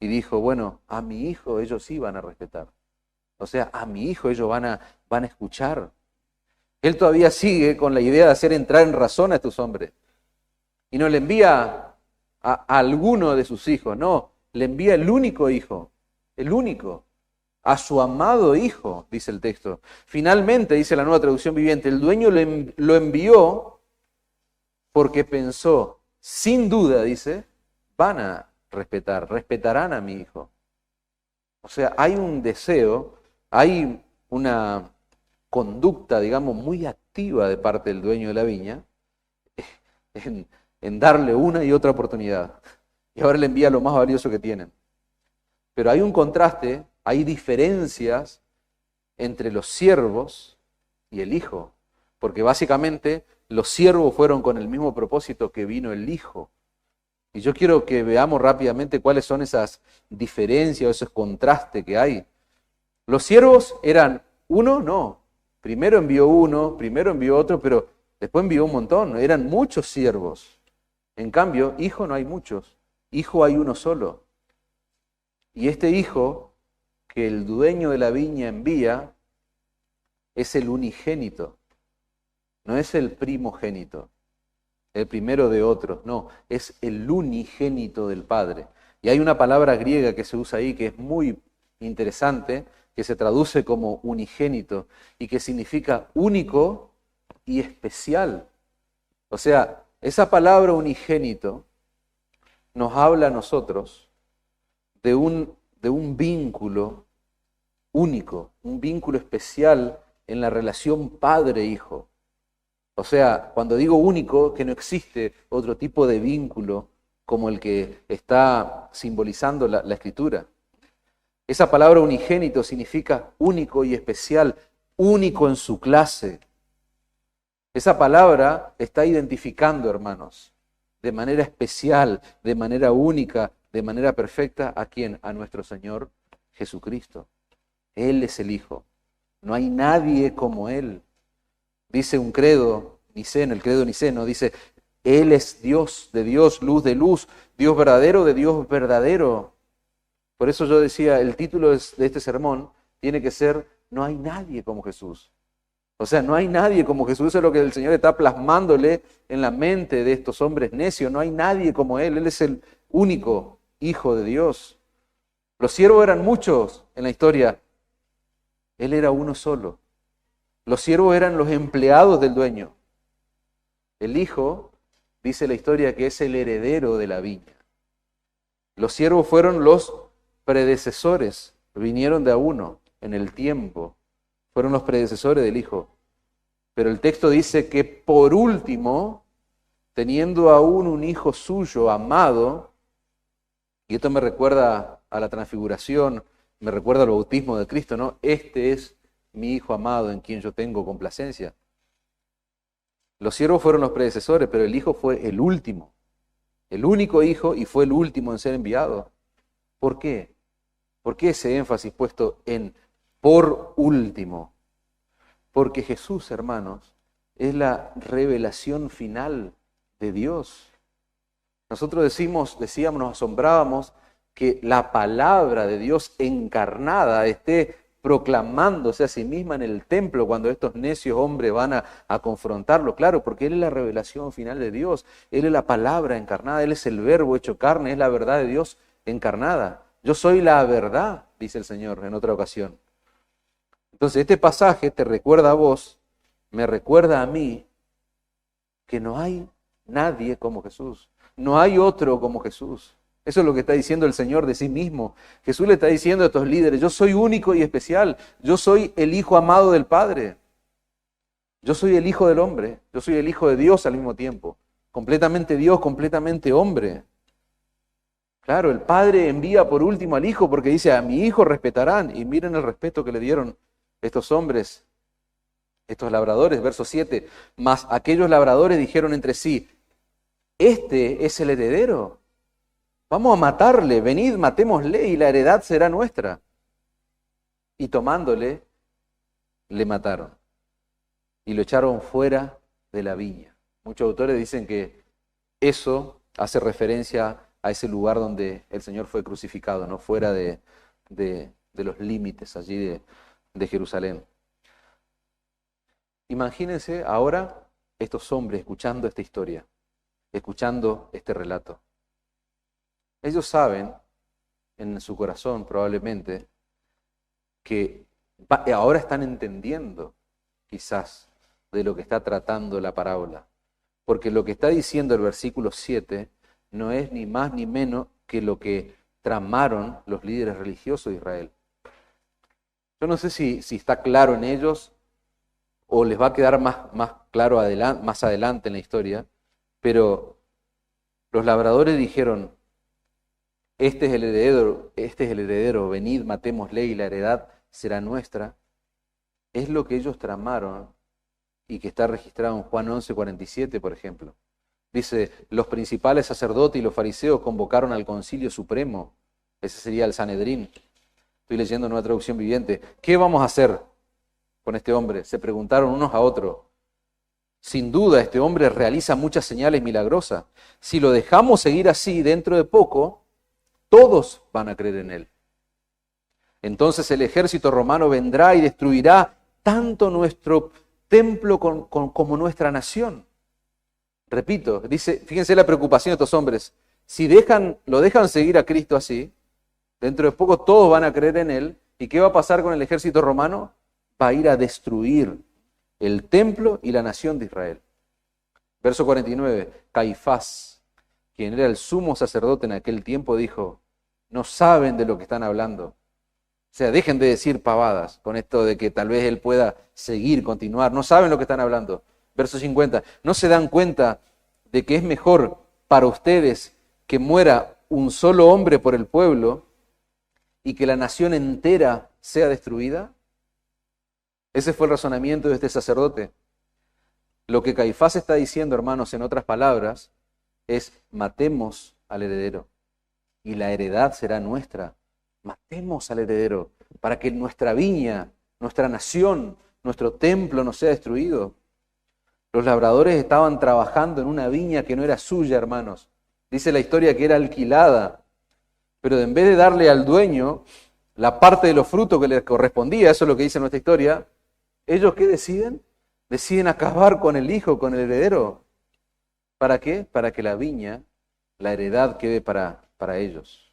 y dijo, bueno, a mi hijo ellos sí van a respetar. O sea, a mi hijo ellos van a escuchar. Él todavía sigue con la idea de hacer entrar en razón a estos hombres. Y no le envía a alguno de sus hijos, no, le envía el único hijo, el único, a su amado hijo, dice el texto. Finalmente, dice la Nueva Traducción Viviente, el dueño lo envió porque pensó, sin duda, dice, van a respetarán a mi hijo. O sea, hay un deseo, hay una conducta, digamos, muy activa de parte del dueño de la viña en darle una y otra oportunidad. Y ahora le envía lo más valioso que tienen. Pero hay un contraste, hay diferencias entre los siervos y el hijo. Porque básicamente los siervos fueron con el mismo propósito que vino el hijo. Y yo quiero que veamos rápidamente cuáles son esas diferencias o esos contrastes que hay. Los siervos eran uno, no. Primero envió uno, primero envió otro, pero después envió un montón. Eran muchos siervos. En cambio, hijo no hay muchos. Hijo hay uno solo. Y este hijo que el dueño de la viña envía es el unigénito. No es el primogénito, el primero de otros. No, es el unigénito del Padre. Y hay una palabra griega que se usa ahí que es muy interesante, que se traduce como unigénito y que significa único y especial. O sea, esa palabra unigénito nos habla a nosotros de un vínculo único, un vínculo especial en la relación padre-hijo. O sea, cuando digo único, que no existe otro tipo de vínculo como el que está simbolizando la Escritura. Esa palabra unigénito significa único y especial, único en su clase. Esa palabra está identificando, hermanos, de manera especial, de manera única, de manera perfecta, ¿a quién? A nuestro Señor Jesucristo. Él es el Hijo. No hay nadie como Él. Dice un credo niceno, el credo niceno, dice, Él es Dios de Dios, luz de luz, Dios verdadero de Dios verdadero. Por eso yo decía, el título de este sermón tiene que ser, no hay nadie como Jesús. O sea, no hay nadie como Jesús, eso es lo que el Señor está plasmándole en la mente de estos hombres necios, no hay nadie como Él es el único Hijo de Dios. Los siervos eran muchos en la historia, Él era uno solo. Los siervos eran los empleados del dueño. El Hijo, dice la historia, que es el heredero de la viña. Los siervos fueron los predecesores, vinieron de a uno en el tiempo. Fueron los predecesores del Hijo. Pero el texto dice que por último, teniendo aún un hijo suyo amado, y esto me recuerda a la transfiguración, me recuerda al bautismo de Cristo, ¿no? Este es mi hijo amado en quien yo tengo complacencia. Los siervos fueron los predecesores, pero el hijo fue el último, el único hijo y fue el último en ser enviado. ¿Por qué? ¿Por qué ese énfasis puesto en por último? Porque Jesús, hermanos, es la revelación final de Dios. Nosotros decíamos, nos asombrábamos que la palabra de Dios encarnada esté proclamándose a sí misma en el templo cuando estos necios hombres van a confrontarlo. Claro, porque Él es la revelación final de Dios. Él es la palabra encarnada, Él es el verbo hecho carne, es la verdad de Dios encarnada. Yo soy la verdad, dice el Señor en otra ocasión. Entonces este pasaje te recuerda a vos, me recuerda a mí, que no hay nadie como Jesús. No hay otro como Jesús. Eso es lo que está diciendo el Señor de sí mismo. Jesús le está diciendo a estos líderes, yo soy único y especial. Yo soy el Hijo amado del Padre. Yo soy el Hijo del hombre. Yo soy el Hijo de Dios al mismo tiempo. Completamente Dios, completamente hombre. Claro, el Padre envía por último al Hijo porque dice, a mi Hijo respetarán. Y miren el respeto que le dieron estos hombres Estos labradores, verso 7, mas aquellos labradores dijeron entre sí, este es el heredero, vamos a matarle, venid, matémosle y la heredad será nuestra. Y tomándole, le mataron y lo echaron fuera de la viña. Muchos autores dicen que eso hace referencia a ese lugar donde el Señor fue crucificado, ¿no? Fuera de los límites allí de Jerusalén. Imagínense ahora estos hombres escuchando esta historia, escuchando este relato. Ellos saben, en su corazón probablemente, que ahora están entendiendo quizás de lo que está tratando la parábola. Porque lo que está diciendo el versículo 7 no es ni más ni menos que lo que tramaron los líderes religiosos de Israel. Yo no sé si está claro en ellos o les va a quedar más claro más adelante en la historia, pero los labradores dijeron, este es el heredero, venid, matémosle y la heredad será nuestra. Es lo que ellos tramaron y que está registrado en Juan 11:47, por ejemplo. Dice, los principales sacerdotes y los fariseos convocaron al concilio supremo. Ese sería el Sanedrín. Estoy leyendo Nueva Traducción Viviente. ¿Qué vamos a hacer con este hombre? Se preguntaron unos a otros. Sin duda, este hombre realiza muchas señales milagrosas. Si lo dejamos seguir así, dentro de poco, todos van a creer en él. Entonces el ejército romano vendrá y destruirá tanto nuestro templo como nuestra nación. Repito, dice, fíjense la preocupación de estos hombres. Si lo dejan seguir a Cristo así, dentro de poco todos van a creer en él. ¿Y qué va a pasar con el ejército romano? Va a ir a destruir el templo y la nación de Israel. Verso 49, Caifás, quien era el sumo sacerdote en aquel tiempo, dijo, no saben de lo que están hablando. O sea, dejen de decir pavadas con esto de que tal vez él pueda seguir, continuar. No saben lo que están hablando. Verso 50, ¿no se dan cuenta de que es mejor para ustedes que muera un solo hombre por el pueblo y que la nación entera sea destruida? Ese fue el razonamiento de este sacerdote. Lo que Caifás está diciendo, hermanos, en otras palabras, es matemos al heredero y la heredad será nuestra. Matemos al heredero para que nuestra viña, nuestra nación, nuestro templo no sea destruido. Los labradores estaban trabajando en una viña que no era suya, hermanos. Dice la historia que era alquilada, pero en vez de darle al dueño la parte de los frutos que le correspondía, eso es lo que dice nuestra historia, ¿ellos qué deciden? Deciden acabar con el hijo, con el heredero. ¿Para qué? Para que la viña, la heredad quede para ellos.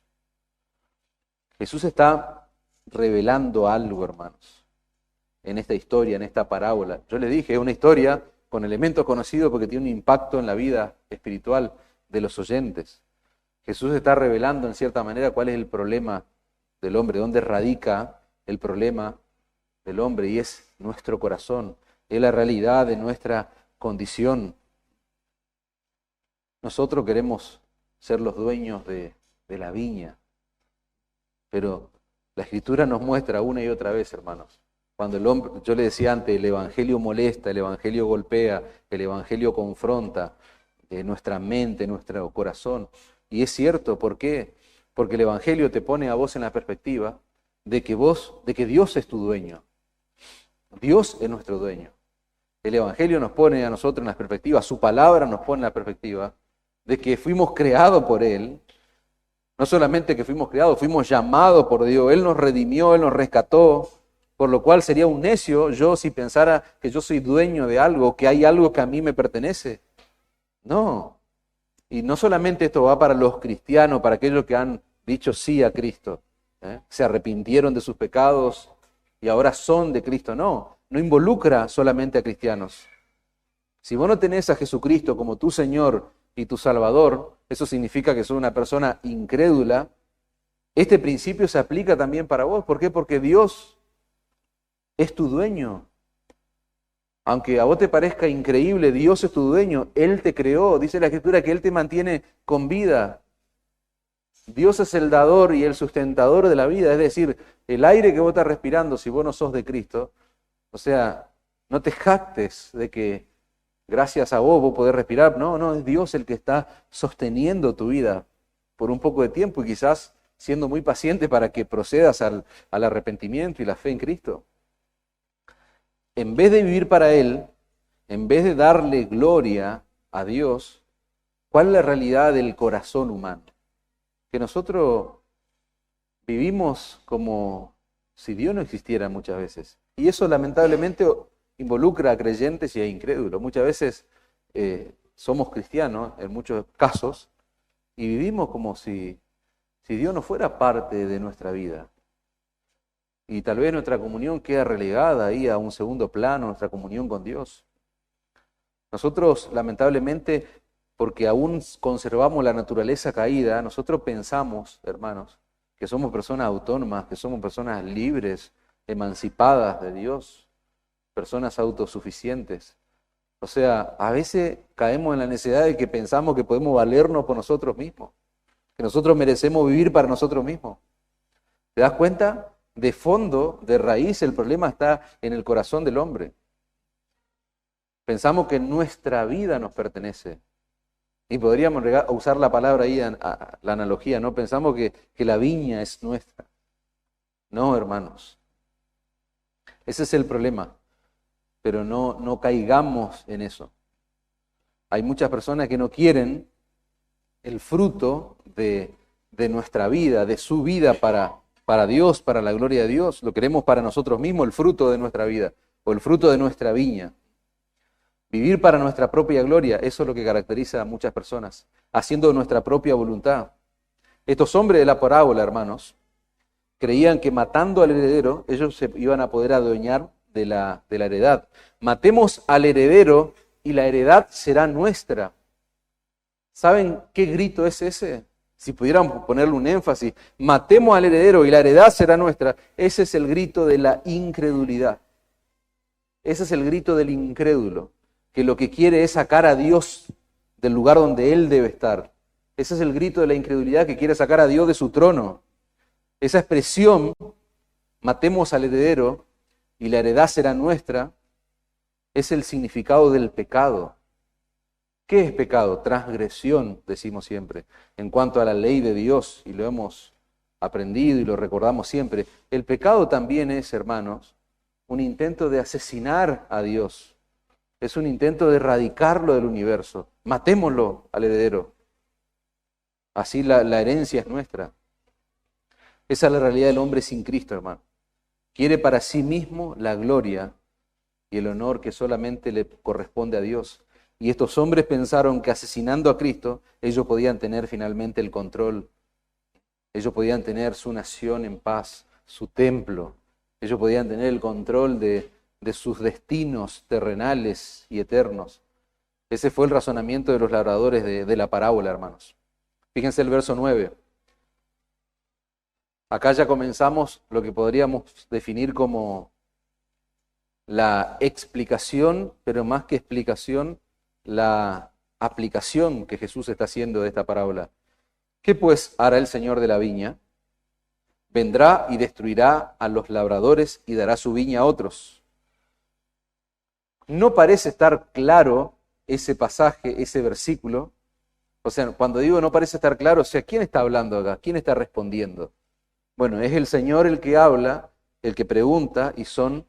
Jesús está revelando algo, hermanos, en esta historia, en esta parábola. Yo les dije, es una historia con elementos conocidos porque tiene un impacto en la vida espiritual de los oyentes. Jesús está revelando en cierta manera cuál es el problema del hombre, dónde radica el problema del hombre, y es nuestro corazón, es la realidad de nuestra condición. Nosotros queremos ser los dueños de la viña, pero la Escritura nos muestra una y otra vez, hermanos, cuando el hombre, yo le decía antes, el Evangelio molesta, el Evangelio golpea, el Evangelio confronta nuestra mente, nuestro corazón. Y es cierto, ¿por qué? Porque el Evangelio te pone a vos en la perspectiva de que Dios es tu dueño. Dios es nuestro dueño. El Evangelio nos pone a nosotros en la perspectiva, su palabra nos pone en la perspectiva de que fuimos creados por Él. No solamente que fuimos creados, fuimos llamados por Dios. Él nos redimió, Él nos rescató. Por lo cual sería un necio yo si pensara que yo soy dueño de algo, que hay algo que a mí me pertenece. No. Y no solamente esto va para los cristianos, para aquellos que han dicho sí a Cristo, se arrepintieron de sus pecados y ahora son de Cristo. No involucra solamente a cristianos. Si vos no tenés a Jesucristo como tu Señor y tu Salvador, eso significa que sos una persona incrédula. Este principio se aplica también para vos. ¿Por qué? Porque Dios es tu dueño. Aunque a vos te parezca increíble, Dios es tu dueño. Él te creó. Dice la Escritura que Él te mantiene con vida. Dios es el dador y el sustentador de la vida. Es decir, el aire que vos estás respirando, si vos no sos de Cristo, o sea, No te jactes de que gracias a vos podés respirar. No, no, es Dios el que está sosteniendo tu vida por un poco de tiempo y quizás siendo muy paciente para que procedas al arrepentimiento y la fe en Cristo. En vez de vivir para Él, en vez de darle gloria a Dios, ¿cuál es la realidad del corazón humano? Que nosotros vivimos como si Dios no existiera muchas veces. Y eso lamentablemente involucra a creyentes y a incrédulos. Muchas veces somos cristianos, en muchos casos, y vivimos como si Dios no fuera parte de nuestra vida. Y tal vez nuestra comunión queda relegada ahí a un segundo plano, nuestra comunión con Dios. Nosotros, lamentablemente, porque aún conservamos la naturaleza caída, nosotros pensamos, hermanos, que somos personas autónomas, que somos personas libres, emancipadas de Dios, personas autosuficientes. O sea, a veces caemos en la necesidad de que pensamos que podemos valernos por nosotros mismos, que nosotros merecemos vivir para nosotros mismos. ¿Te das cuenta? De fondo, de raíz, el problema está en el corazón del hombre. Pensamos que nuestra vida nos pertenece. Y podríamos usar la palabra ahí, la analogía, ¿no? Pensamos que la viña es nuestra. No, hermanos. Ese es el problema. Pero no caigamos en eso. Hay muchas personas que no quieren el fruto de nuestra vida, de su vida para Dios, para la gloria de Dios. Lo queremos para nosotros mismos, el fruto de nuestra vida o el fruto de nuestra viña. Vivir para nuestra propia gloria, eso es lo que caracteriza a muchas personas, haciendo nuestra propia voluntad. Estos hombres de la parábola, hermanos, creían que matando al heredero, ellos se iban a poder adueñar de la heredad. Matemos al heredero y la heredad será nuestra. ¿Saben qué grito es ese? Si pudieran ponerle un énfasis, matemos al heredero y la heredad será nuestra. Ese es el grito de la incredulidad. Ese es el grito del incrédulo, que lo que quiere es sacar a Dios del lugar donde Él debe estar. Ese es el grito de la incredulidad que quiere sacar a Dios de su trono. Esa expresión, matemos al heredero y la heredad será nuestra, es el significado del pecado. ¿Qué es pecado? Transgresión, decimos siempre, en cuanto a la ley de Dios, y lo hemos aprendido y lo recordamos siempre. El pecado también es, hermanos, un intento de asesinar a Dios. Es un intento de erradicarlo del universo. Matémoslo al heredero. Así la herencia es nuestra. Esa es la realidad del hombre sin Cristo, hermano. Quiere para sí mismo la gloria y el honor que solamente le corresponde a Dios. Y estos hombres pensaron que asesinando a Cristo, ellos podían tener finalmente el control. Ellos podían tener su nación en paz, su templo. Ellos podían tener el control de sus destinos terrenales y eternos. Ese fue el razonamiento de los labradores de la parábola, hermanos. Fíjense el verso 9. Acá ya comenzamos lo que podríamos definir como la explicación, pero más que explicación, la aplicación que Jesús está haciendo de esta parábola. ¿Qué pues hará el Señor de la viña? Vendrá y destruirá a los labradores y dará su viña a otros. No parece estar claro ese pasaje, ese versículo. O sea, cuando digo no parece estar claro, o sea, ¿quién está hablando acá? ¿Quién está respondiendo? Bueno, es el Señor el que habla, el que pregunta, y son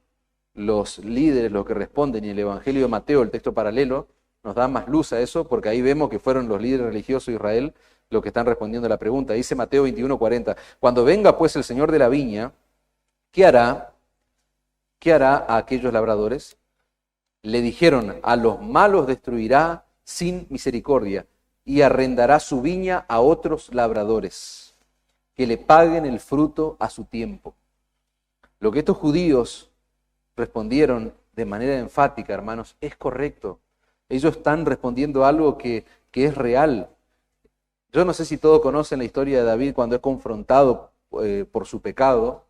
los líderes los que responden. Y el Evangelio de Mateo, el texto paralelo, nos da más luz a eso, porque ahí vemos que fueron los líderes religiosos de Israel los que están respondiendo a la pregunta. Dice Mateo 21:40, cuando venga pues el Señor de la viña, ¿qué hará? ¿Qué hará a aquellos labradores? Le dijeron, a los malos destruirá sin misericordia y arrendará su viña a otros labradores, que le paguen el fruto a su tiempo. Lo que estos judíos respondieron de manera enfática, hermanos, es correcto. Ellos están respondiendo algo que es real. Yo no sé si todos conocen la historia de David cuando es confrontado por su pecado,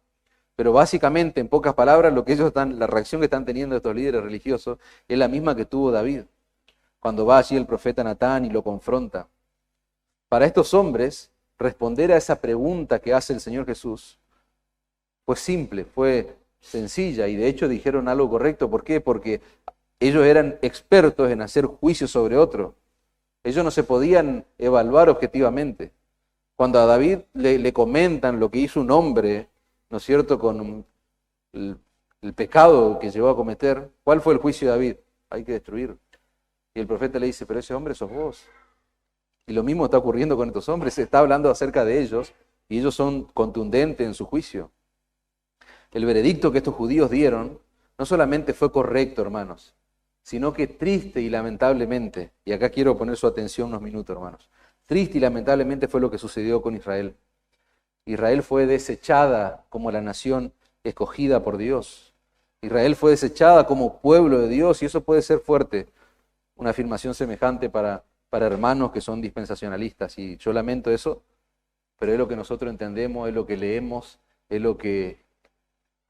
pero básicamente, en pocas palabras, la reacción que están teniendo estos líderes religiosos es la misma que tuvo David, cuando va allí el profeta Natán y lo confronta. Para estos hombres, responder a esa pregunta que hace el Señor Jesús fue simple, fue sencilla, y de hecho dijeron algo correcto. ¿Por qué? Porque ellos eran expertos en hacer juicios sobre otro. Ellos no se podían evaluar objetivamente. Cuando a David le comentan lo que hizo un hombre, ¿no es cierto?, con el pecado que llegó a cometer, ¿cuál fue el juicio de David? Hay que destruir. Y el profeta le dice, pero ese hombre sos vos. Y lo mismo está ocurriendo con estos hombres, se está hablando acerca de ellos, y ellos son contundentes en su juicio. El veredicto que estos judíos dieron no solamente fue correcto, hermanos, sino que triste y lamentablemente, y acá quiero poner su atención unos minutos, hermanos, triste y lamentablemente fue lo que sucedió con Israel. Israel fue desechada como la nación escogida por Dios. Israel fue desechada como pueblo de Dios, y eso puede ser fuerte, una afirmación semejante para hermanos que son dispensacionalistas, y yo lamento eso, pero es lo que nosotros entendemos, es lo que leemos, es lo que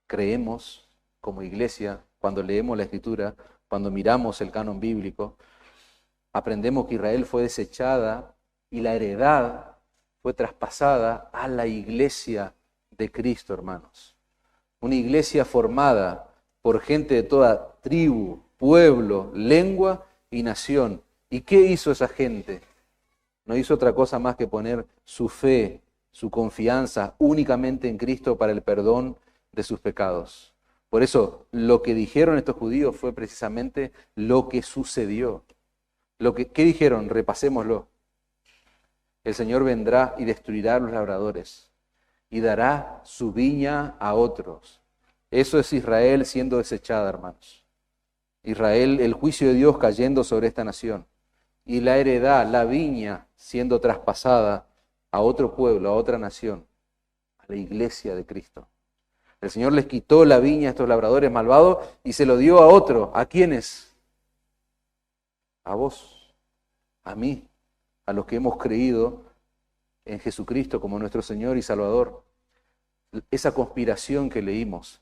creemos como iglesia cuando leemos la Escritura, cuando miramos el canon bíblico. Aprendemos que Israel fue desechada y la heredad fue traspasada a la iglesia de Cristo, hermanos. Una iglesia formada por gente de toda tribu, pueblo, lengua y nación. ¿Y qué hizo esa gente? No hizo otra cosa más que poner su fe, su confianza únicamente en Cristo para el perdón de sus pecados. Por eso, lo que dijeron estos judíos fue precisamente lo que sucedió. ¿Qué dijeron? Repasémoslo. El Señor vendrá y destruirá a los labradores y dará su viña a otros. Eso es Israel siendo desechada, hermanos. Israel, el juicio de Dios cayendo sobre esta nación. Y la heredad, la viña, siendo traspasada a otro pueblo, a otra nación, a la iglesia de Cristo. El Señor les quitó la viña a estos labradores malvados y se lo dio a otro. ¿A quiénes? A vos, a mí, a los que hemos creído en Jesucristo como nuestro Señor y Salvador. Esa conspiración que leímos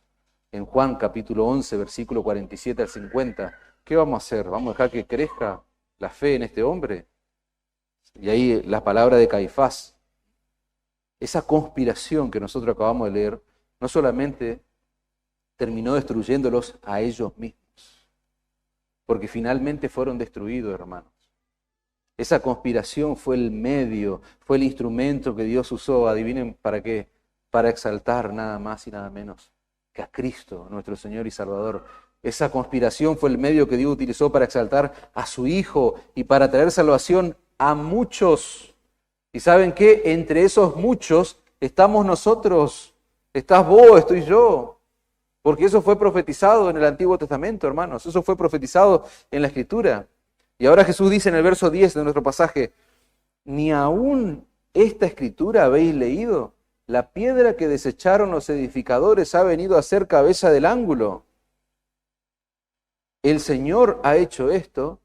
en Juan capítulo 11, versículo 47 al 50, ¿qué vamos a hacer? ¿Vamos a dejar que crezca la fe en este hombre? Y ahí la palabra de Caifás. Esa conspiración que nosotros acabamos de leer no solamente terminó destruyéndolos a ellos mismos, porque finalmente fueron destruidos, hermanos. Esa conspiración fue el medio, fue el instrumento que Dios usó, adivinen para qué, para exaltar nada más y nada menos que a Cristo, nuestro Señor y Salvador. Esa conspiración fue el medio que Dios utilizó para exaltar a su Hijo y para traer salvación a muchos. ¿Y saben qué? Entre esos muchos estamos nosotros, estás vos, estoy yo. Porque eso fue profetizado en el Antiguo Testamento, hermanos. Eso fue profetizado en la Escritura. Y ahora Jesús dice en el verso 10 de nuestro pasaje, ¿ni aún esta Escritura habéis leído? La piedra que desecharon los edificadores ha venido a ser cabeza del ángulo. El Señor ha hecho esto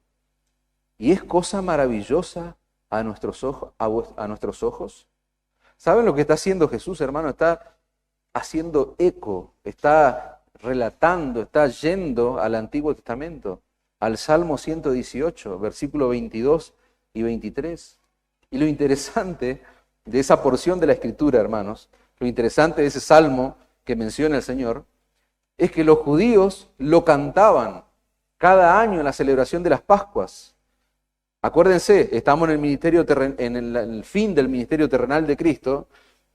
y es cosa maravillosa a nuestros ojos. ¿Saben lo que está haciendo Jesús, hermano? Está haciendo eco, está relatando, está yendo al Antiguo Testamento, al Salmo 118, versículo 22 y 23. Y lo interesante de esa porción de la Escritura, hermanos, lo interesante de ese Salmo que menciona el Señor, es que los judíos lo cantaban cada año en la celebración de las Pascuas. Acuérdense, estamos en el fin del ministerio terrenal de Cristo,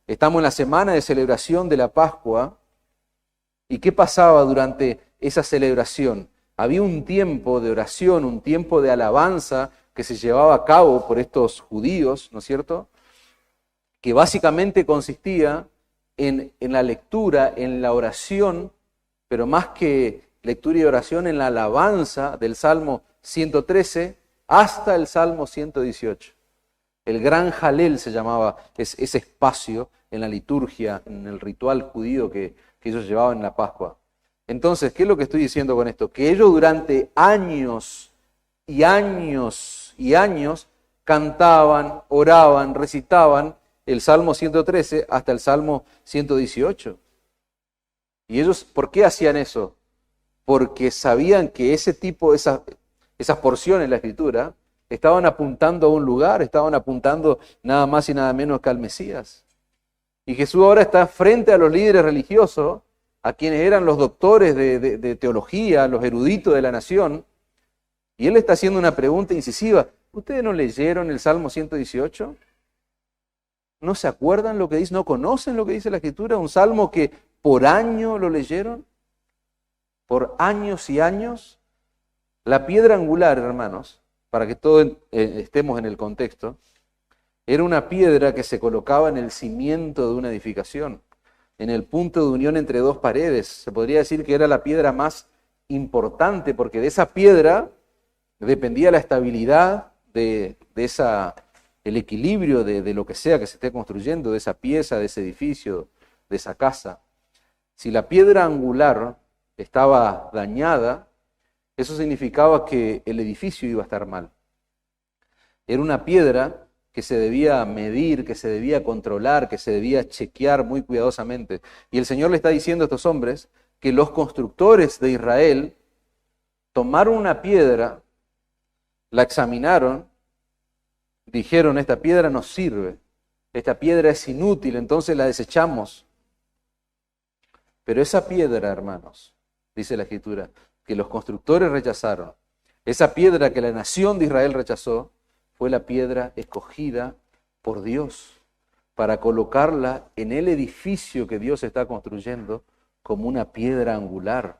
estamos en la semana de celebración de la Pascua. ¿Y qué pasaba durante esa celebración? Había un tiempo de oración, un tiempo de alabanza que se llevaba a cabo por estos judíos, ¿no es cierto?, que básicamente consistía en la lectura, en la oración, pero más que lectura y oración, en la alabanza del Salmo 113 hasta el Salmo 118. El gran Jalel se llamaba ese espacio en la liturgia, en el ritual judío que ellos llevaban en la Pascua. Entonces, ¿qué es lo que estoy diciendo con esto? Que ellos durante años y años y años cantaban, oraban, recitaban el Salmo 113 hasta el Salmo 118. ¿Y ellos por qué hacían eso? Porque sabían que ese tipo, esas porciones de la Escritura estaban apuntando a un lugar, estaban apuntando nada más y nada menos que al Mesías. Y Jesús ahora está frente a los líderes religiosos a quienes eran los doctores de teología, los eruditos de la nación, y él está haciendo una pregunta incisiva. ¿Ustedes no leyeron el Salmo 118? ¿No se acuerdan lo que dice? ¿No conocen lo que dice la Escritura? Un salmo que por año lo leyeron, por años y años. La piedra angular, hermanos, para que todos estemos en el contexto, era una piedra que se colocaba en el cimiento de una edificación, en el punto de unión entre dos paredes. Se podría decir que era la piedra más importante, porque de esa piedra dependía la estabilidad el equilibrio de lo que sea que se esté construyendo, de esa pieza, de ese edificio, de esa casa. Si la piedra angular estaba dañada, eso significaba que el edificio iba a estar mal. Era una piedra que se debía medir, que se debía controlar, que se debía chequear muy cuidadosamente. Y el Señor le está diciendo a estos hombres que los constructores de Israel tomaron una piedra, la examinaron, dijeron, esta piedra no sirve, esta piedra es inútil, entonces la desechamos. Pero esa piedra, hermanos, dice la Escritura, que los constructores rechazaron, esa piedra que la nación de Israel rechazó, fue la piedra escogida por Dios para colocarla en el edificio que Dios está construyendo como una piedra angular.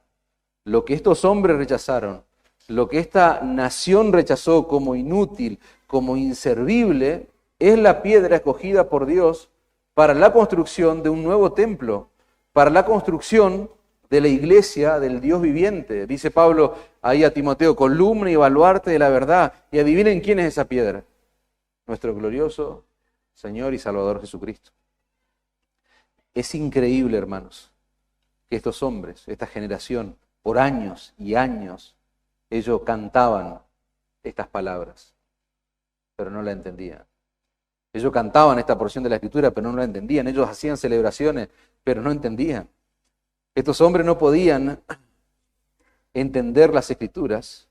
Lo que estos hombres rechazaron, lo que esta nación rechazó como inútil, como inservible, es la piedra escogida por Dios para la construcción de un nuevo templo, para la construcción de la iglesia del Dios viviente. Dice Pablo ahí a Timoteo, columna y baluarte de la verdad. Y adivinen quién es esa piedra. Nuestro glorioso Señor y Salvador Jesucristo. Es increíble, hermanos, que estos hombres, esta generación, por años y años, ellos cantaban estas palabras, pero no la entendían. Ellos cantaban esta porción de la Escritura, pero no la entendían. Ellos hacían celebraciones, pero no entendían. Estos hombres no podían entender las Escrituras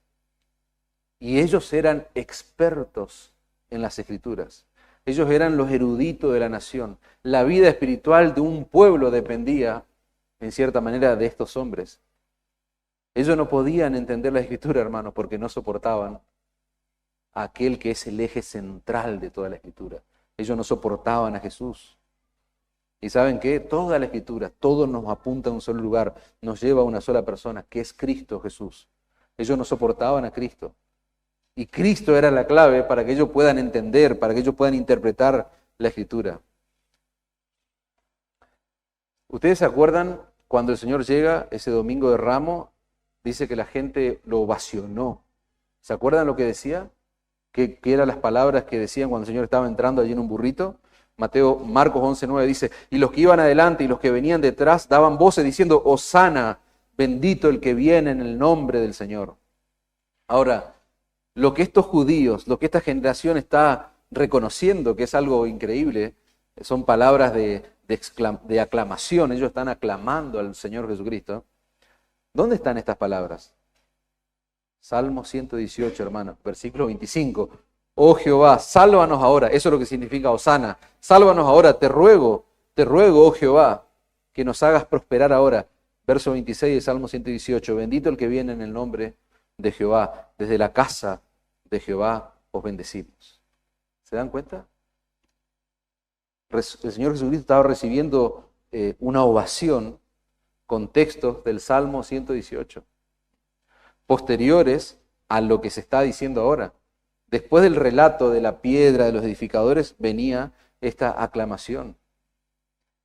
y ellos eran expertos en las Escrituras. Ellos eran los eruditos de la nación. La vida espiritual de un pueblo dependía, en cierta manera, de estos hombres. Ellos no podían entender la Escritura, hermanos, porque no soportaban a aquel que es el eje central de toda la Escritura. Ellos no soportaban a Jesús. ¿Y saben qué? Toda la Escritura, todo nos apunta a un solo lugar, nos lleva a una sola persona, que es Cristo Jesús. Ellos no soportaban a Cristo. Y Cristo era la clave para que ellos puedan entender, para que ellos puedan interpretar la Escritura. ¿Ustedes se acuerdan cuando el Señor llega ese domingo de Ramos? Dice que la gente lo ovacionó. ¿Se acuerdan lo que decía? ¿Qué eran las palabras que decían cuando el Señor estaba entrando allí en un burrito? Marcos 11:9 dice, y los que iban adelante y los que venían detrás daban voces diciendo, Hosana, bendito el que viene en el nombre del Señor. Ahora, lo que estos judíos, lo que esta generación está reconociendo, que es algo increíble, son palabras de aclamación, ellos están aclamando al Señor Jesucristo. ¿Dónde están estas palabras? Salmo 118, hermano, versículo 25. Oh Jehová, sálvanos ahora. Eso es lo que significa Hosana. Sálvanos ahora, te ruego, oh Jehová, que nos hagas prosperar ahora. Verso 26 de Salmo 118. Bendito el que viene en el nombre de Jehová. Desde la casa de Jehová os bendecimos. ¿Se dan cuenta? El Señor Jesucristo estaba recibiendo una ovación con textos del Salmo 118, posteriores a lo que se está diciendo ahora. Después del relato de la piedra de los edificadores, venía esta aclamación.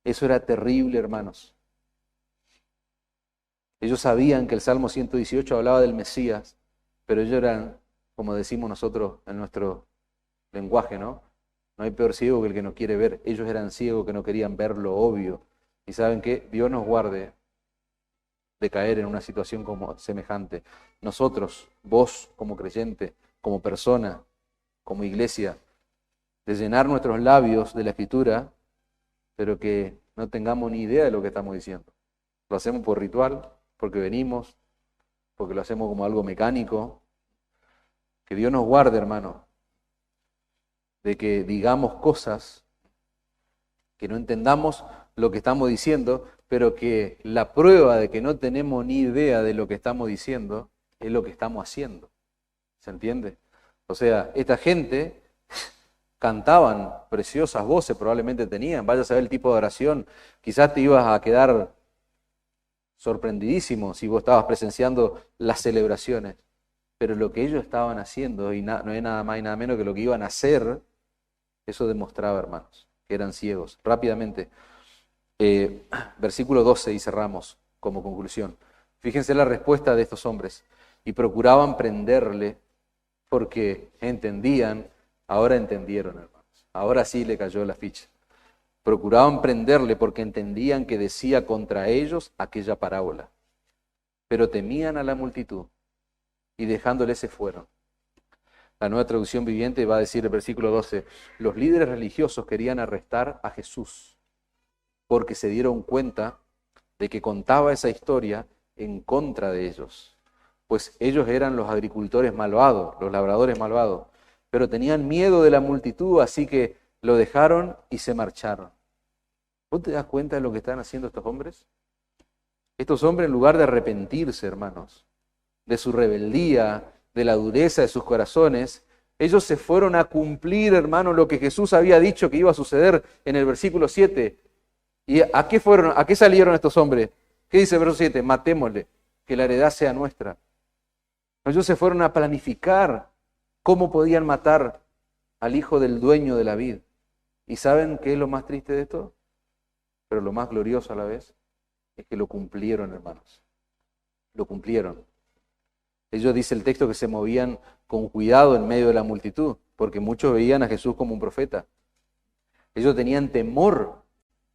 Eso era terrible, hermanos. Ellos sabían que el Salmo 118 hablaba del Mesías, pero ellos eran, como decimos nosotros en nuestro lenguaje, ¿no? No hay peor ciego que el que no quiere ver. Ellos eran ciegos que no querían ver lo obvio. Y ¿saben qué? Dios nos guarde de caer en una situación como semejante. Nosotros, vos como creyente, como persona, como iglesia, de llenar nuestros labios de la Escritura, pero que no tengamos ni idea de lo que estamos diciendo. Lo hacemos por ritual, porque venimos, porque lo hacemos como algo mecánico. Que Dios nos guarde, hermano, de que digamos cosas, que no entendamos lo que estamos diciendo, pero que la prueba de que no tenemos ni idea de lo que estamos diciendo es lo que estamos haciendo. ¿Se entiende? O sea, esta gente cantaban preciosas voces, probablemente tenían, vaya a saber el tipo de oración, quizás te ibas a quedar sorprendidísimo si vos estabas presenciando las celebraciones, pero lo que ellos estaban haciendo, y no es nada más y nada menos que lo que iban a hacer, eso demostraba, hermanos, que eran ciegos. Rápidamente, versículo 12 y cerramos como conclusión. Fíjense la respuesta de estos hombres. Y procuraban prenderle porque entendían, ahora entendieron, hermanos. Ahora sí le cayó la ficha. Procuraban prenderle porque entendían que decía contra ellos aquella parábola. Pero temían a la multitud y dejándole se fueron. La Nueva Traducción Viviente va a decir el versículo 12, los líderes religiosos querían arrestar a Jesús porque se dieron cuenta de que contaba esa historia en contra de ellos. Pues ellos eran los agricultores malvados, los labradores malvados, pero tenían miedo de la multitud, así que lo dejaron y se marcharon. ¿Vos te das cuenta de lo que están haciendo estos hombres? Estos hombres, en lugar de arrepentirse, hermanos, de su rebeldía, de la dureza de sus corazones, ellos se fueron a cumplir, hermanos, lo que Jesús había dicho que iba a suceder en el versículo 7. ¿Y a qué fueron? ¿A qué salieron estos hombres? ¿Qué dice el verso 7? Matémosle, que la heredad sea nuestra. Ellos se fueron a planificar cómo podían matar al hijo del dueño de la vid. ¿Y saben qué es lo más triste de esto? Pero lo más glorioso a la vez es que lo cumplieron, hermanos. Lo cumplieron. Ellos, dice el texto, que se movían con cuidado en medio de la multitud, porque muchos veían a Jesús como un profeta. Ellos tenían temor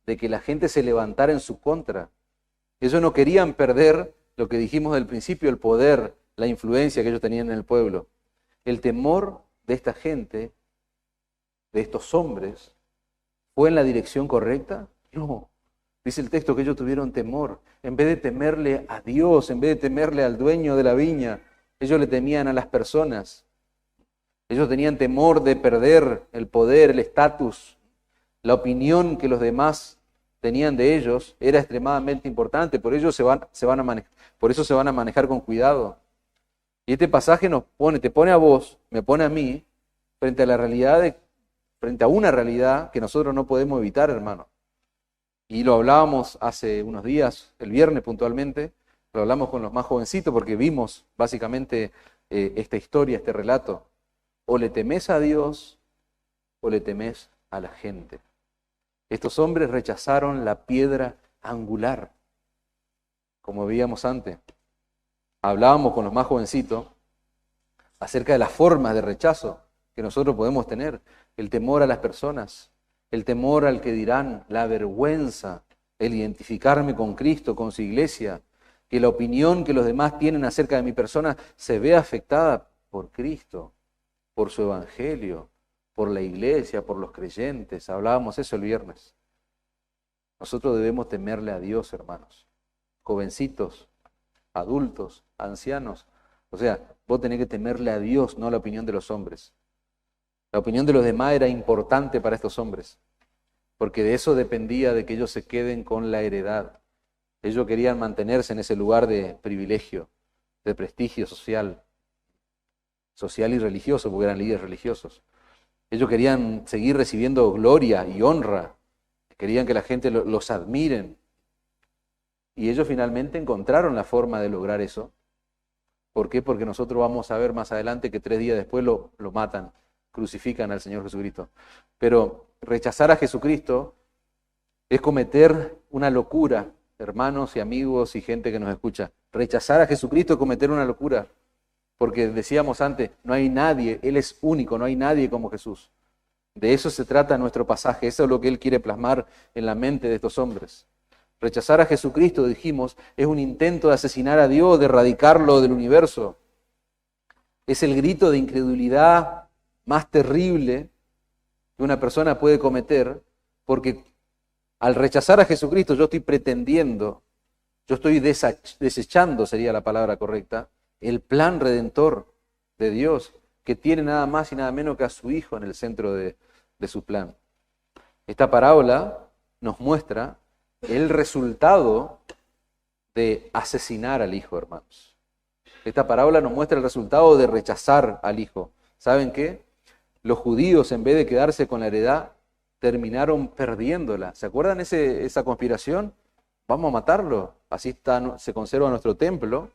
de que la gente se levantara en su contra. Ellos no querían perder lo que dijimos del principio, el poder, la influencia que ellos tenían en el pueblo. El temor de esta gente, de estos hombres, ¿fue en la dirección correcta? No. Dice el texto que ellos tuvieron temor. En vez de temerle a Dios, en vez de temerle al dueño de la viña, ellos le temían a las personas. Ellos tenían temor de perder el poder, el estatus, la opinión que los demás tenían de ellos era extremadamente importante, por eso se van a manejar con cuidado. Y este pasaje te pone a vos, me pone a mí, frente a una realidad que nosotros no podemos evitar, hermano. Y lo hablábamos hace unos días, el viernes puntualmente, lo hablamos con los más jovencitos porque vimos básicamente esta historia, este relato. O le temes a Dios o le temes a la gente. Estos hombres rechazaron la piedra angular, como veíamos antes. Hablábamos con los más jovencitos acerca de las formas de rechazo que nosotros podemos tener. El temor a las personas, el temor al que dirán, la vergüenza, el identificarme con Cristo, con su iglesia, que la opinión que los demás tienen acerca de mi persona se vea afectada por Cristo, por su evangelio, por la iglesia, por los creyentes. Hablábamos eso el viernes. Nosotros debemos temerle a Dios, hermanos. Jovencitos, adultos, ancianos. O sea, vos tenés que temerle a Dios, no a la opinión de los hombres. La opinión de los demás era importante para estos hombres, porque de eso dependía de que ellos se queden con la heredad. Ellos querían mantenerse en ese lugar de privilegio, de prestigio social y religioso, porque eran líderes religiosos. Ellos querían seguir recibiendo gloria y honra, querían que la gente los admiren. Y ellos finalmente encontraron la forma de lograr eso. ¿Por qué? Porque nosotros vamos a ver más adelante que 3 días después lo matan, crucifican al Señor Jesucristo. Pero rechazar a Jesucristo es cometer una locura, hermanos y amigos y gente que nos escucha. Rechazar a Jesucristo es cometer una locura. Porque decíamos antes, no hay nadie, Él es único, no hay nadie como Jesús. De eso se trata nuestro pasaje, eso es lo que Él quiere plasmar en la mente de estos hombres. Rechazar a Jesucristo, dijimos, es un intento de asesinar a Dios, de erradicarlo del universo. Es el grito de incredulidad más terrible que una persona puede cometer, porque al rechazar a Jesucristo yo estoy pretendiendo, yo estoy desechando, sería la palabra correcta, el plan redentor de Dios, que tiene nada más y nada menos que a su Hijo en el centro de su plan. Esta parábola nos muestra el resultado de asesinar al hijo, hermanos. Esta parábola nos muestra el resultado de rechazar al hijo. ¿Saben qué? Los judíos, en vez de quedarse con la heredad, terminaron perdiéndola. ¿Se acuerdan esa conspiración? Vamos a matarlo. Así se conserva nuestro templo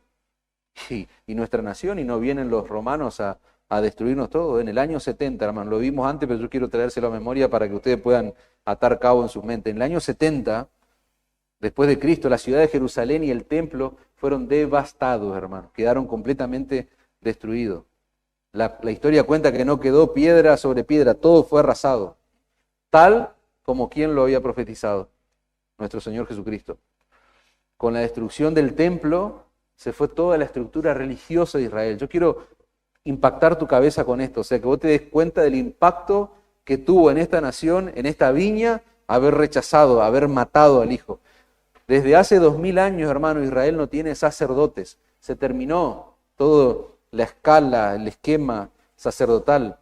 y nuestra nación, y no vienen los romanos a destruirnos todo. En el año 70, hermano, lo vimos antes, pero yo quiero traérselo a memoria para que ustedes puedan atar cabo en sus mentes. En el año 70, después de Cristo, la ciudad de Jerusalén y el templo fueron devastados, hermanos. Quedaron completamente destruidos. La historia cuenta que no quedó piedra sobre piedra, todo fue arrasado. Tal como quien lo había profetizado, nuestro Señor Jesucristo. Con la destrucción del templo se fue toda la estructura religiosa de Israel. Yo quiero impactar tu cabeza con esto, o sea, que vos te des cuenta del impacto que tuvo en esta nación, en esta viña, haber rechazado, haber matado al hijo. Desde hace 2000 años, hermano, Israel no tiene sacerdotes. Se terminó toda la escala, el esquema sacerdotal.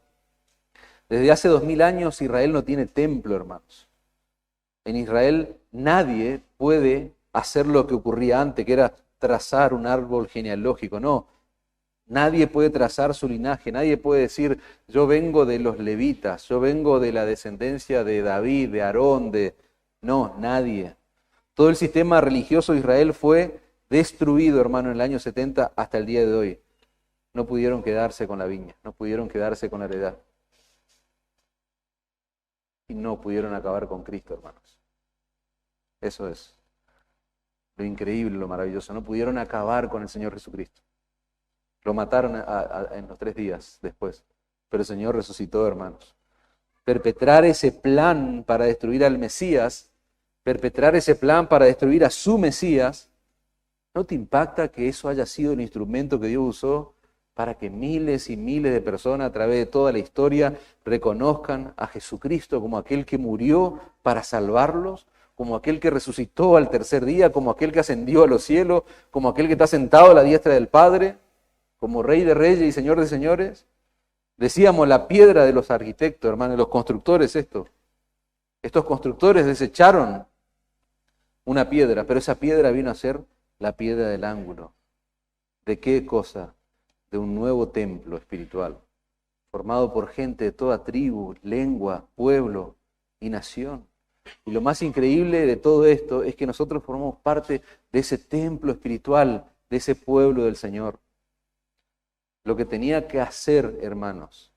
Desde hace 2000 años Israel no tiene templo, hermanos. En Israel nadie puede hacer lo que ocurría antes, que era trazar un árbol genealógico. No, nadie puede trazar su linaje, nadie puede decir, yo vengo de los levitas, yo vengo de la descendencia de David, de Aarón, No, nadie. Todo el sistema religioso de Israel fue destruido, hermano, en el año 70 hasta el día de hoy. No pudieron quedarse con la viña, no pudieron quedarse con la heredad. Y no pudieron acabar con Cristo, hermanos. Eso es lo increíble, lo maravilloso. No pudieron acabar con el Señor Jesucristo. Lo mataron en los 3 días después. Pero el Señor resucitó, hermanos. Perpetrar ese plan para destruir al Mesías, perpetrar ese plan para destruir a su Mesías, ¿no te impacta que eso haya sido el instrumento que Dios usó para que miles y miles de personas a través de toda la historia reconozcan a Jesucristo como aquel que murió para salvarlos, como aquel que resucitó al 3er día, como aquel que ascendió a los cielos, como aquel que está sentado a la diestra del Padre, como Rey de Reyes y Señor de Señores? Decíamos la piedra de los arquitectos, hermanos, los constructores esto. Estos constructores desecharon una piedra, pero esa piedra vino a ser la piedra del ángulo. ¿De qué cosa? De un nuevo templo espiritual, formado por gente de toda tribu, lengua, pueblo y nación. Y lo más increíble de todo esto es que nosotros formamos parte de ese templo espiritual, de ese pueblo del Señor. Lo que tenía que hacer, hermanos,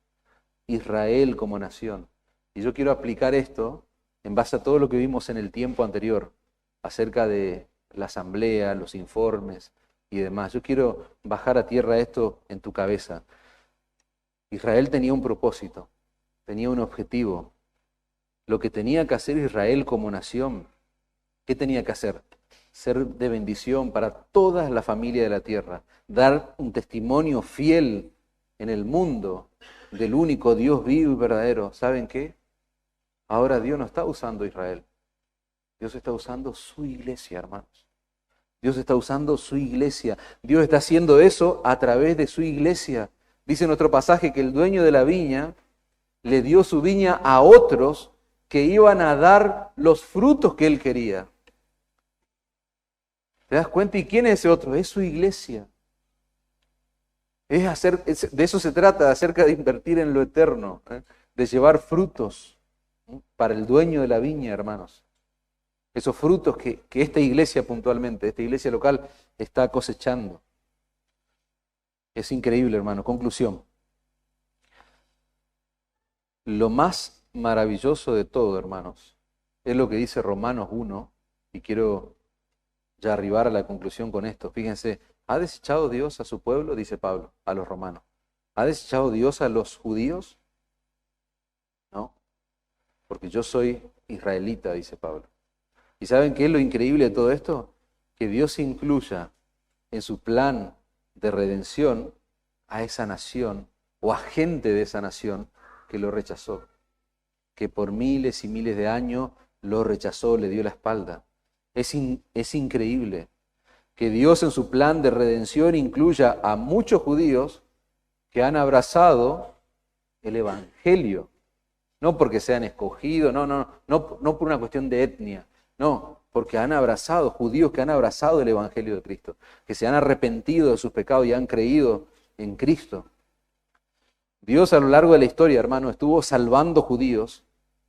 Israel como nación. Y yo quiero aplicar esto en base a todo lo que vimos en el tiempo anterior, acerca de la asamblea, los informes y demás. Yo quiero bajar a tierra esto en tu cabeza. Israel tenía un propósito, tenía un objetivo. Lo que tenía que hacer Israel como nación, ¿qué tenía que hacer? Ser de bendición para toda la familia de la tierra, dar un testimonio fiel en el mundo del único Dios vivo y verdadero. ¿Saben qué? Ahora Dios no está usando a Israel. Dios está usando su iglesia, hermanos. Dios está usando su iglesia. Dios está haciendo eso a través de su iglesia. Dice nuestro pasaje que el dueño de la viña le dio su viña a otros que iban a dar los frutos que él quería. ¿Te das cuenta? ¿Y quién es ese otro? Es su iglesia. De eso se trata, acerca de invertir en lo eterno, de llevar frutos para el dueño de la viña, hermanos. Esos frutos que esta iglesia puntualmente, esta iglesia local, está cosechando. Es increíble, hermano. Conclusión. Lo más maravilloso de todo, hermanos, es lo que dice Romanos 1, y quiero ya arribar a la conclusión con esto. Fíjense, ¿ha desechado Dios a su pueblo? Dice Pablo, a los romanos. ¿Ha desechado Dios a los judíos? No, porque yo soy israelita, dice Pablo. ¿Y saben qué es lo increíble de todo esto? Que Dios incluya en su plan de redención a esa nación o a gente de esa nación que lo rechazó, que por miles y miles de años lo rechazó, le dio la espalda. Es increíble que Dios en su plan de redención incluya a muchos judíos que han abrazado el Evangelio, no porque sean escogidos, no por una cuestión de etnia, no, porque han abrazado, judíos que han abrazado el Evangelio de Cristo, que se han arrepentido de sus pecados y han creído en Cristo. Dios a lo largo de la historia, hermano, estuvo salvando judíos.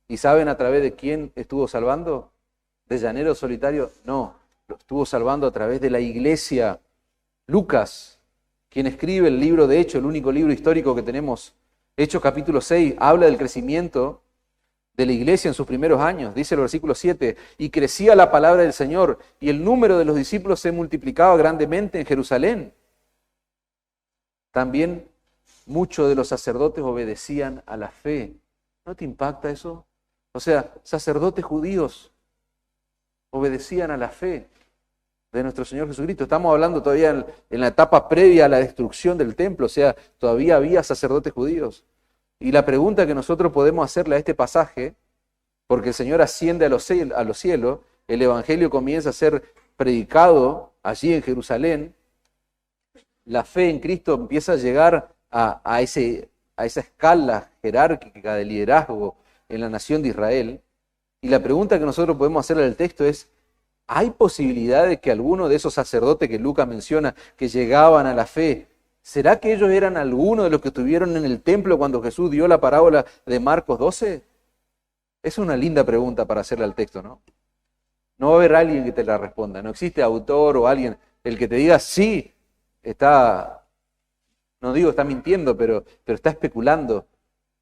¿Y saben a través de quién estuvo salvando? ¿De llanero solitario? No, lo estuvo salvando a través de la iglesia. Lucas, quien escribe el libro de Hechos, el único libro histórico que tenemos, Hechos capítulo 6, habla del crecimiento de la iglesia en sus primeros años. Dice el versículo 7, y crecía la palabra del Señor, y el número de los discípulos se multiplicaba grandemente en Jerusalén. También muchos de los sacerdotes obedecían a la fe. ¿No te impacta eso? O sea, sacerdotes judíos obedecían a la fe de nuestro Señor Jesucristo. Estamos hablando todavía en la etapa previa a la destrucción del templo, o sea, todavía había sacerdotes judíos. Y la pregunta que nosotros podemos hacerle a este pasaje, porque el Señor asciende a los cielos, el Evangelio comienza a ser predicado allí en Jerusalén, la fe en Cristo empieza a llegar a esa escala jerárquica de liderazgo en la nación de Israel. Y la pregunta que nosotros podemos hacerle al texto es, ¿hay posibilidad de que alguno de esos sacerdotes que Lucas menciona, que llegaban a la fe, será que ellos eran algunos de los que estuvieron en el templo cuando Jesús dio la parábola de Marcos 12? Es una linda pregunta para hacerle al texto, ¿no? No va a haber alguien que te la responda. No existe autor o alguien, el que te diga, sí, está, no digo está mintiendo, pero está especulando.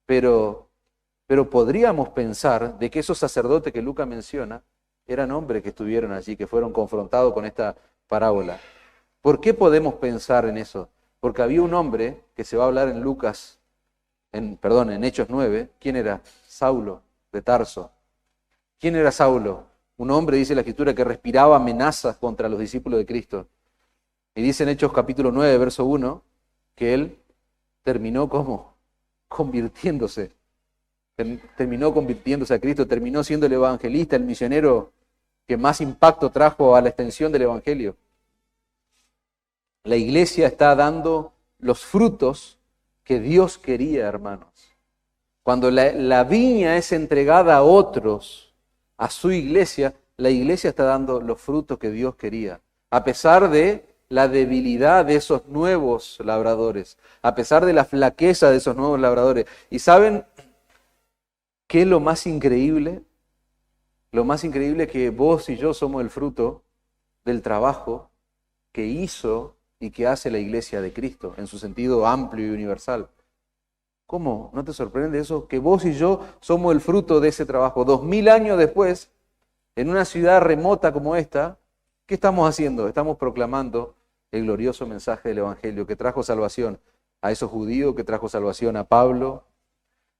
Pero podríamos pensar de que esos sacerdotes que Lucas menciona eran hombres que estuvieron allí, que fueron confrontados con esta parábola. ¿Por qué podemos pensar en eso? Porque había un hombre que se va a hablar en en Hechos 9. ¿Quién era? Saulo de Tarso. ¿Quién era Saulo? Un hombre, dice la Escritura, que respiraba amenazas contra los discípulos de Cristo. Y dice en Hechos capítulo 9, verso 1, que él terminó como convirtiéndose. Terminó convirtiéndose a Cristo, terminó siendo el evangelista, el misionero que más impacto trajo a la extensión del evangelio. La iglesia está dando los frutos que Dios quería, hermanos. Cuando la viña es entregada a otros, a su iglesia, la iglesia está dando los frutos que Dios quería. A pesar de la debilidad de esos nuevos labradores, a pesar de la flaqueza de esos nuevos labradores. ¿Y saben qué es lo más increíble? Lo más increíble es que vos y yo somos el fruto del trabajo que hizo y que hace la iglesia de Cristo, en su sentido amplio y universal. ¿Cómo? ¿No te sorprende eso? Que vos y yo somos el fruto de ese trabajo. 2000 años después, en una ciudad remota como esta, ¿qué estamos haciendo? Estamos proclamando el glorioso mensaje del Evangelio que trajo salvación a esos judíos, que trajo salvación a Pablo.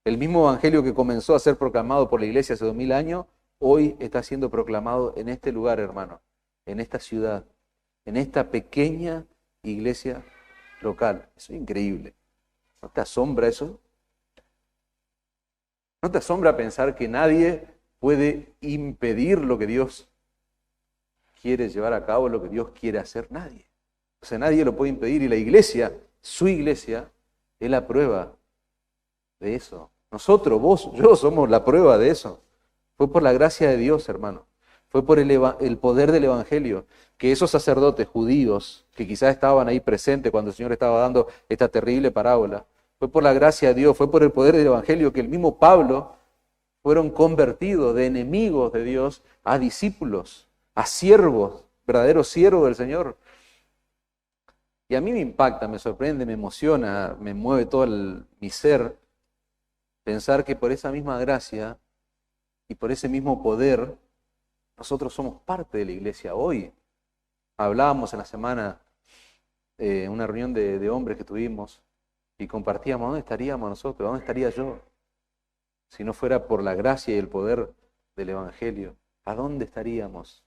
El mismo Evangelio que comenzó a ser proclamado por la iglesia hace 2000 años, hoy está siendo proclamado en este lugar, hermano, en esta ciudad, en esta pequeña iglesia local. Eso es increíble. ¿No te asombra eso? ¿No te asombra pensar que nadie puede impedir lo que Dios quiere llevar a cabo, lo que Dios quiere hacer? Nadie. O sea, nadie lo puede impedir y la iglesia, su iglesia, es la prueba de eso. Nosotros, vos, yo somos la prueba de eso. Fue por la gracia de Dios, hermano. Fue por el poder del Evangelio que esos sacerdotes judíos que quizás estaban ahí presentes cuando el Señor estaba dando esta terrible parábola, fue por la gracia de Dios, fue por el poder del Evangelio que el mismo Pablo fueron convertidos de enemigos de Dios a discípulos, a siervos, verdaderos siervos del Señor. Y a mí me impacta, me sorprende, me emociona, me mueve todo mi ser pensar que por esa misma gracia y por ese mismo poder nosotros somos parte de la iglesia hoy. Hablábamos en la semana, en una reunión de hombres que tuvimos, y compartíamos, ¿dónde estaríamos nosotros? ¿Dónde estaría yo? Si no fuera por la gracia y el poder del Evangelio, ¿a dónde estaríamos?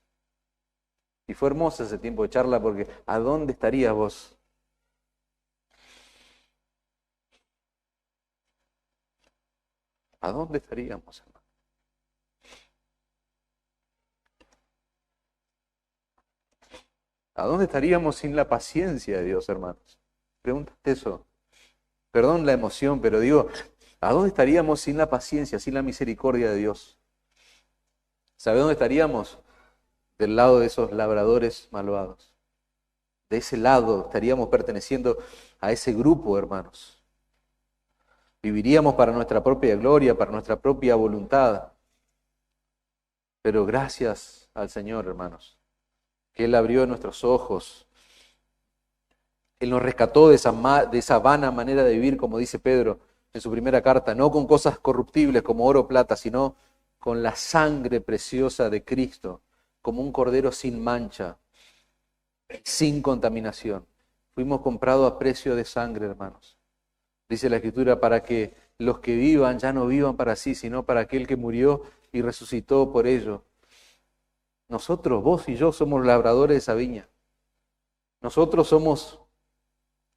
Y fue hermoso ese tiempo de charla porque ¿a dónde estarías vos? ¿A dónde estaríamos, hermano? ¿A dónde estaríamos sin la paciencia de Dios, hermanos? Pregúntate eso. Perdón la emoción, pero digo, ¿a dónde estaríamos sin la paciencia, sin la misericordia de Dios? ¿Sabe dónde estaríamos? del lado de esos labradores malvados. De ese lado estaríamos perteneciendo a ese grupo, hermanos. Viviríamos para nuestra propia gloria, para nuestra propia voluntad. Pero gracias al Señor, hermanos, que Él abrió nuestros ojos. Él nos rescató de esa vana manera de vivir, como dice Pedro en su primera carta, no con cosas corruptibles como oro o plata, sino con la sangre preciosa de Cristo, como un cordero sin mancha, sin contaminación. Fuimos comprados a precio de sangre, hermanos. Dice la Escritura, para que los que vivan ya no vivan para sí, sino para aquel que murió y resucitó por ellos. Nosotros, vos y yo, somos labradores de esa viña. Nosotros somos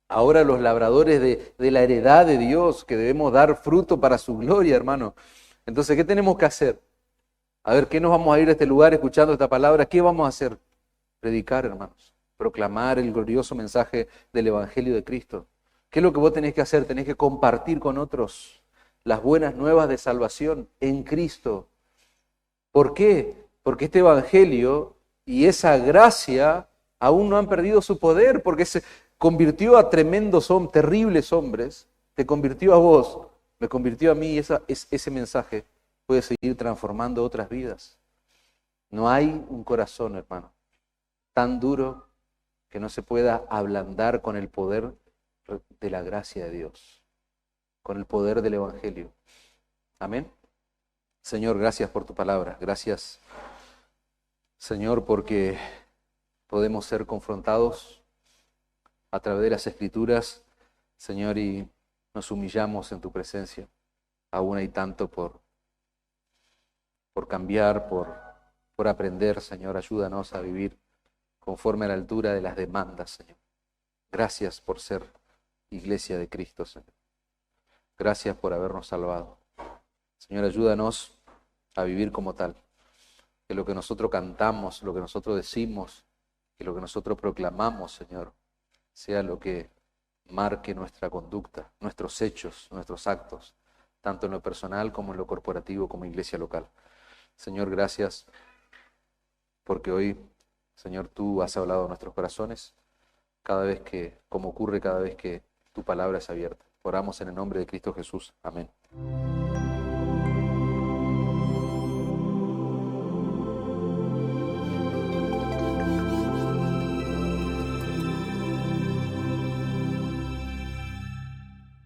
ahora los labradores de la heredad de Dios, que debemos dar fruto para su gloria, hermano. Entonces, ¿qué tenemos que hacer? A ver, ¿qué nos vamos a ir a este lugar escuchando esta palabra? ¿Qué vamos a hacer? Predicar, hermanos. Proclamar el glorioso mensaje del Evangelio de Cristo. ¿Qué es lo que vos tenés que hacer? Tenés que compartir con otros las buenas nuevas de salvación en Cristo. ¿Por qué? Porque este Evangelio y esa gracia aún no han perdido su poder, porque se convirtió a tremendos, terribles hombres, te convirtió a vos, me convirtió a mí, y ese mensaje puede seguir transformando otras vidas. No hay un corazón, hermano, tan duro que no se pueda ablandar con el poder de la gracia de Dios, con el poder del Evangelio. Amén. Señor, gracias por tu palabra. Gracias, Señor, porque podemos ser confrontados a través de las Escrituras, Señor, y nos humillamos en tu presencia. Aún hay tanto por cambiar, por aprender, Señor. Ayúdanos a vivir conforme a la altura de las demandas, Señor. Gracias por ser Iglesia de Cristo, Señor. Gracias por habernos salvado. Señor, ayúdanos a vivir como tal. Que lo que nosotros cantamos, lo que nosotros decimos, que lo que nosotros proclamamos, Señor, sea lo que marque nuestra conducta, nuestros hechos, nuestros actos, tanto en lo personal como en lo corporativo, como iglesia local. Señor, gracias porque hoy, Señor, tú has hablado a nuestros corazones, como ocurre cada vez que tu palabra es abierta. Oramos en el nombre de Cristo Jesús. Amén.